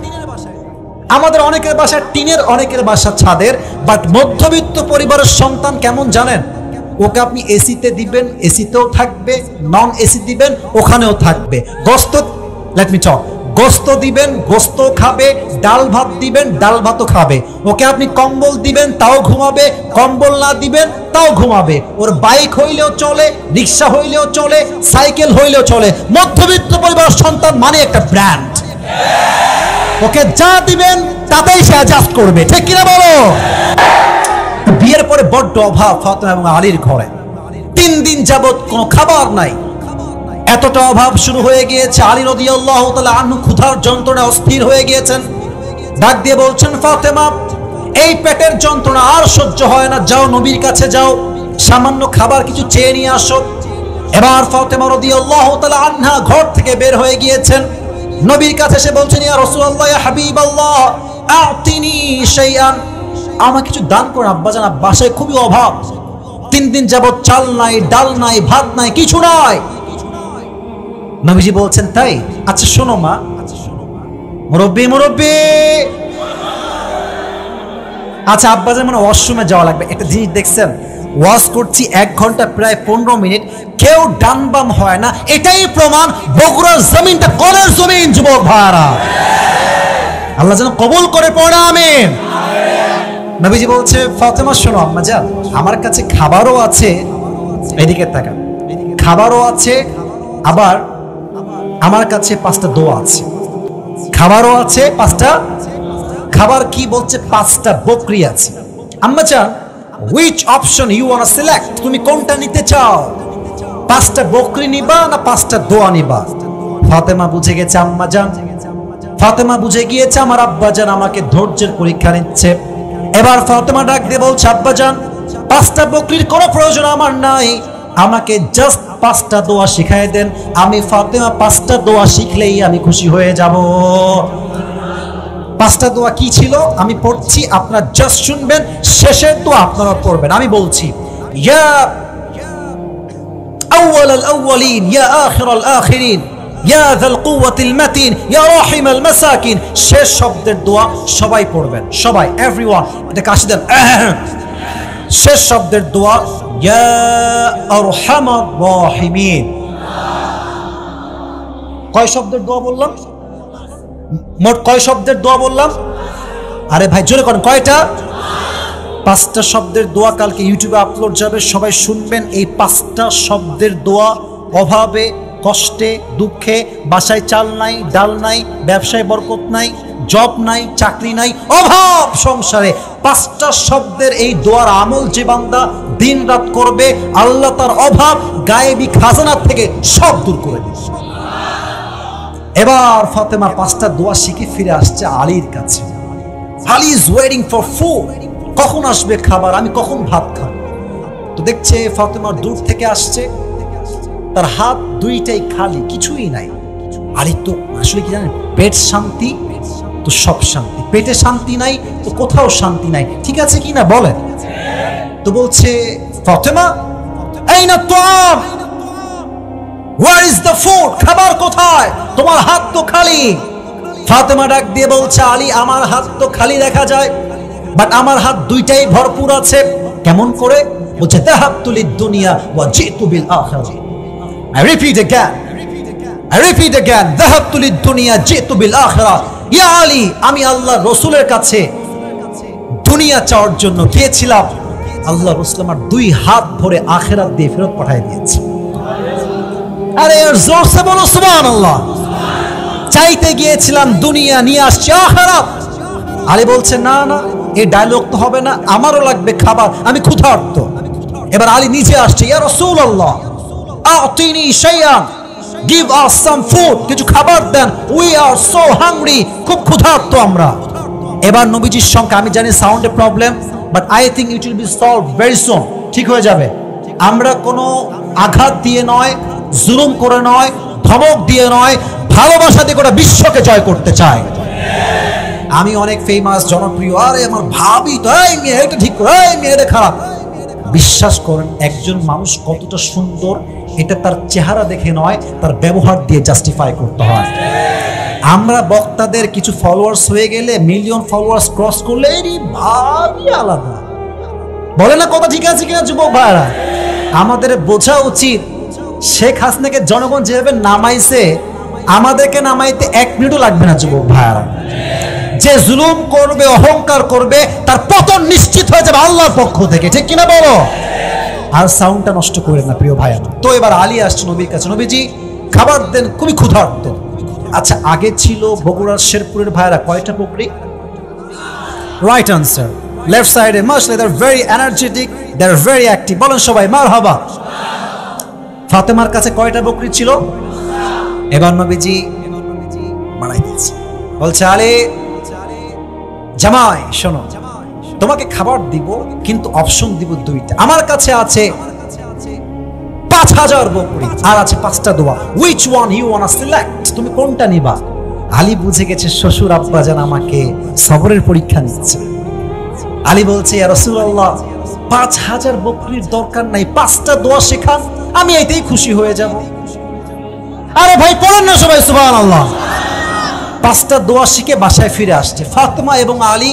আমাদের অনেকের বাসা টিনের, অনেকের বাসা ছাদের। বাট মধ্যবিত্ত পরিবারের সন্তান কেমন জানেন? ওকে আপনি এসিতে দিবেন, এসিতেও থাকবে, নন এসি দিবেন, ওখানেও থাকবে। গোস্ত দিবেন, গোস্ত খাবে, ডাল ভাত দিবেন, ডাল ভাতও খাবে। ওকে আপনি কম্বল দিবেন, তাও ঘুমাবে, কম্বল না দিবেন তাও ঘুমাবে। ওর বাইক হইলেও চলে, রিক্সা হইলেও চলে, সাইকেল হইলেও চলে। মধ্যবিত্ত পরিবারের সন্তান মানে একটা ব্র্যান্ড। ওকে যা দিবেন তাতেই সে অ্যাডজাস্ট করবে, ঠিক কিনা বলো? বিয়ের পরে বড্ড অভাব ফাতেমা এবং আলীর ঘরে। 3 দিন যাবত কোনো খাবার নাই, এতটা অভাব শুরু হয়ে গিয়েছে। আলী রাদিয়াল্লাহু তাআলা আনহু ক্ষুধার যন্ত্রণায় অস্থির হয়ে গিয়েছেন। ডাক দিয়ে বলছেন, ফাতেমা এই পেটের যন্ত্রণা আর সহ্য হয় না, যাও নবীর কাছে যাও, সামান্য খাবার কিছু চেয়ে নিয়ে আসো। এবার ফাতেমা রাদিয়াল্লাহু তাআলা আনহা ঘর থেকে বের হয়ে গিয়েছেন, নবীর কাছে এসে বলছেন, ইয়া রাসূলুল্লাহ, ইয়া হাবিবাল্লাহ, আ'তিনি শাইআন, আমাকে কিছু দান করুন আব্বাজান, বাসায় খুবই অভাব। 3 দিন যাবত চাল নাই, ডাল নাই, ভাত নাই, কিছু নাই। নবীজি বলছেন, তাই? আচ্ছা শোনো মা, মুরব্বি, আচ্ছা আব্বাজান মানে ওয়াশরুমে যাওয়া লাগবে। একটা জিনিস দেখছেন, ওয়াজ করছি 1 ঘন্টা প্রায় 15 মিনিট, কেউ ডান বাম হয় না। এটাই প্রমাণ বগুড়ার জমিনটা কোনের জমিন যুবক ভাইরা। আল্লাহ যেন কবুল করে পড়া, আমিন। নবীজি বলছে, ফাতেমা শোনো আম্মাজান, আমার কাছে খাবারও আছে, এদিকে তাকান, খাবারও আছে, আবার আমার কাছে 5টা দোয়া আছে। খাবারও আছে 5টা, খাবার কি বলছে? 5টা বকরি আছে। আম্মাজান which option you want to select? তুমি কোনটা নিতে চাও? 5টা বকরি নিবা না 5টা দোয়া নিবা? ফাতেমা বুঝে গেছে আম্মাজান, ফাতেমা বুঝে গিয়েছে আমার আব্বাজান আমাকে ধৈর্যের পরীক্ষা নিচ্ছে। এবার ফাতেমা ডাক দিয়ে বলছে, আব্বাজান 5টা বকরির কোনো প্রয়োজন আমার নাই, আমাকে জাস্ট 5টা দোয়া শিখায় দেন। আমি ফাতেমা 5টা দোয়া শিখলেই আমি খুশি হয়ে যাব। 5টা দোয়া কি ছিল আমি পড়ছি, আপনারা জাস্ট শুনবেন, শেষের দোয়া আপনারা পড়বেন। আমি বলছি, ইয়া আউয়ালাল আউয়ালিন ইয়া আখিরাল আখিরিন ইয়া যাল কুওয়াতিল মাতিন ইয়া রাহিমাল মাসাকিন। শেষ শব্দের দোয়া সবাই পড়বেন, সবাই, এভরিওয়ান। এটা কাশি দেন। শেষ শব্দের দোয়া ইয়া আরহামার রাহিমিন। কয় শব্দের দোয়া বললাম? মোট কয় শব্দের দোয়া বললাম? আরে ভাই জোরে করেন, কয়টা? 5টা শব্দের দোয়া কালকে ইউটিউবে আপলোড যাবে, সবাই শুনবেন। এই 5টা শব্দের দোয়া অভাবে, কষ্টে, দুঃখে, বাসায় চাল নাই, ডাল নাই, ব্যবসায় বরকত নাই, জব নাই, চাকরি নাই, অভাব সংসারে, 5টা শব্দের এই দোয়ার আমল যে বান্দা দিন রাত করবে, আল্লাহ তার অভাব গায়েবী খাজানা থেকে সব দূর করে দিবে। এবার ফাতেমা 5টা দোয়া শিখে ফিরে আসছে আলীর কাছে। Ali is waiting for food. কখন আসবে খাবার, আমি কখন ভাত খাবো। তো দেখছে ফাতেমা দূর থেকে আসছে, তার হাত দুইটাই খালি, কিছুই নাই। আলী তো আসলে কি জানেন, পেট শান্তি তো সব শান্তি, পেটে শান্তি নাই তো কোথাও শান্তি নাই। ঠিক আছে কি না বলেন? তো বলছে ফাতেমা, আইনা তুআম, হোয়ার ইজ দ্য ফুড, খাবার কোথায়, তোমার হাত তো খালি। ফাতেমা ডাক দিয়ে বলছে আলী, আমার হাত তো খালি দেখা যায়, বাট আমার হাত দুইটাই ভরপুর আছে। কেমন করে? বলছে যাহাবতু লিদ দুনিয়া ওয়া জিতু বিল আখিরাহ। I repeat again, যাহাবতু লিদ দুনিয়া জিতু বিল আখিরাহ। ইয়া আলী, আমি আল্লাহর রাসূলের কাছে দুনিয়া চাওয়ার জন্য গিয়েছিলাম, আল্লাহ রাসূল আমার 2 হাত ভরে আখিরাত দিয়ে ফেরত পাঠিয়ে দিয়েছে। আরে জোরসে বলো সুবহানাল্লাহ। চাইতে গিয়েছিলাম দুনিয়া, নিয়ে আসছি আখিরাত। আলী বলছে না না, এই ডায়লগ তো হবে না, আমারও লাগবে খাবার, আমি ক্ষুধার্ত। এবার আলী নিজে আসছে, ইয়া রাসূলুল্লাহ আতিনি শাইআন, গিভ আস সাম ফুড, কিছু খাবার দেন, উই আর সো হাংরি, খুব ক্ষুধার্ত আমরা। এবার নবীজির সঙ্গে, আমি জানি সাউন্ডে problem, but I think it will be solve very soon. ঠিক হয়ে যাবে। আমরা কোনো আঘাত দিয়ে নয়, জুলুম করে নয়, ধমক দিয়ে নয়, ভালোবাসা দিয়ে গোটা বিশ্বকে জয় করতে চাই। আমি অনেক ফেমাস, জনপ্রিয়, আরে আমার ভাবি তো এই মেয়ে এটা ঠিক করে, এই মেয়ে এটা খারাপ। বিশ্বাস করেন, একজন মানুষ কতটা সুন্দর এটা তার চেহারা দেখে নয়, তার ব্যবহার দিয়ে জাস্টিফাই করতে হয়। আমরা বক্তাদের কিছু ফলোয়ার্স হয়ে গেলে, মিলিয়ন ফলোয়ার্স ক্রস করলে এরই ভাবই আলাদা। বলে না কথা ঠিক আছে কিনা যুবক ভাইরা? আমাদের বোঝা উচিত, শেখ হাসিনাকে জনগণ যেভাবে নামাইছে, আমাদেরকে নামাইতে 1 মিনিটও লাগবে না যুবক ভাইরা। যে জুলুম করবে, অহংকার করবে, তার পতন নিশ্চিত হয়ে যাবে আল্লাহর পক্ষ থেকে। ঠিক কিনা বলো? আর সাউন্ডটা নষ্ট করে না প্রিয় ভাইয়া। তো এবার আলী আসছে নবীর কাছে, নবীজি খাবার দেন, খুবই ক্ষুধার্ত। আচ্ছা, আগে ছিল বগুড়ার শেরপুরের ভাইরা কয়টা বকরি? রাইট আনসার, লেফট সাইডে। মাশাআল্লাহ, they are very energetic, they are very active. বলেন সবাই মারহাবা। ফাতেমার কাছে কয়টা বকরি ছিল? এবার নবীজি বাড়াই দিয়েছে, বলছে আলী জামাই শোনো, তোমাকে খাবার দিব, কিন্তু অপশন দিব 2টা। আমার কাছে আছে 5000 বকরি, আর আছে 5টা দোয়া। Which one you want select, তুমি কোনটা নিবা? আলী বুঝে গেছে শ্বশুর আব্বাজান আমাকে সবরের পরীক্ষা নিচ্ছে। আলী বলছে, ইয়া রাসূলুল্লাহ 5000 বকরির দরকার নাই, 5টা দোয়া শেখান, আমি এতেই খুশি হয়ে যাব। আরে ভাই পড়েন না সবাই সুবহানাল্লাহ। 5টা দোয়া শিখে বাসায় ফিরে আসছে ফাতেমা এবং আলী,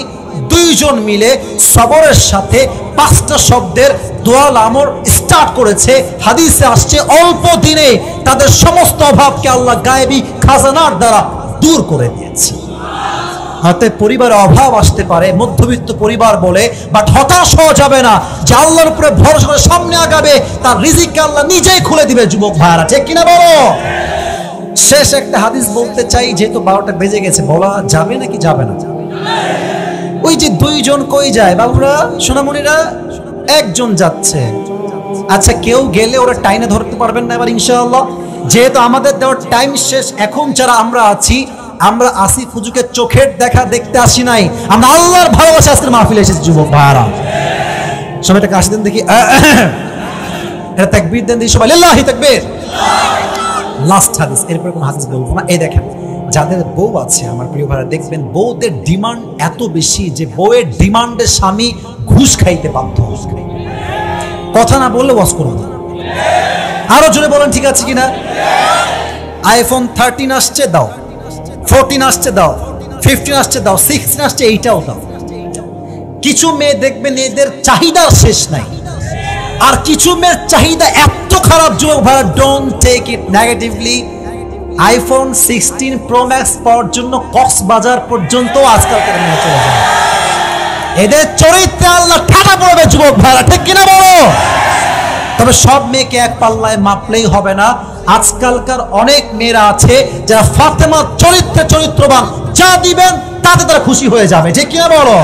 2 জন মিলে সবরের সাথে 5টা শব্দের দোয়া আমর স্টার্ট করেছে। হাদিসে আসছে অল্প দিনে তাদের সমস্ত অভাবকে আল্লাহ গায়েবী খাজানার দ্বারা দূর করে দিয়েছে। হাতে পরিবারে অভাব আসতে পারে, মধ্যবিত্ত পরিবার বলে, বাট হতাশ হওয়া যাবে না। যে আল্লাহর উপরে ভরসা করে সামনে আগাবে, তার রিজিককে আল্লাহ নিজেই খুলে দিবে যুবক ভাইরা। ঠিক কিনা বলো? শেষ একটা হাদিস বলতে চাই, যেহেতু 12টা বেজে গেছে, বলা যাবে নাকি যাবে না? ওই যে 2 জন কই যায় বাবুরা, সোনামণিরা? 1 জন যাচ্ছে। আচ্ছা, কেউ গেলে ওরা টাইনে ধরতে পারবেন না এবার ইনশাআল্লাহ? যেহেতু আমাদের দেওয়ার টাইম শেষ, এখন যারা আমরা আছি, আমরা আসিফ হুজুরকে চোখের দেখা দেখতে আসি নাই, আমরা আল্লাহর ভালোবাসা আজকের মাহফিলে এসেছি যুবক ভাইরা। সবাই একটা কাশি দেন দেখি, এটা তাকবীর দেন দেখি সবাই, লিল্লাহি তাকবীর। লাস্ট হাদিস, এরপরে কোনো হাদিস বলবো না। এই দেখেন, যাদের বউ আছে আমার প্রিয় ভাইরা, দেখবেন বউদের ডিমান্ড এত বেশি যে বউয়ের ডিমান্ডে স্বামী ঘুষ খাইতে বাধ্য। কথা না বললে ওয়াজ করবো না। আরো জোরে বলেন ঠিক আছে কিনা? আইফোন 13 আসছে দাও, 14 আসছে দাও, 15 আসছে দাও, 16 আসছে এইটাও দাও। কিছু মেয়ে দেখবেন এদের চাহিদার শেষ নাই, আর কিছু মেয়ের চাহিদা এত খারাপ যুবক ভাইরা, don't take it negatively. IPhone 16 Pro Max পাওয়ার জন্য কক্সবাজার পর্যন্ত আজকালকার মেয়ে চলে যায়। এদের চরিত্রে আল্লাহ ঠাটা পড়বে যুবক ভাইরা, ঠিক কিনা বলো? তবে সব মেয়েকে এক পাল্লায় মাপলেই হবে না। আজকালকার অনেক মেয়েরা আছে যারা ফাতেমার চরিত্রে চরিত্রবান, যা দিবেন তাতে তারা খুশি হয়ে যাবে, ঠিক কিনা বলো?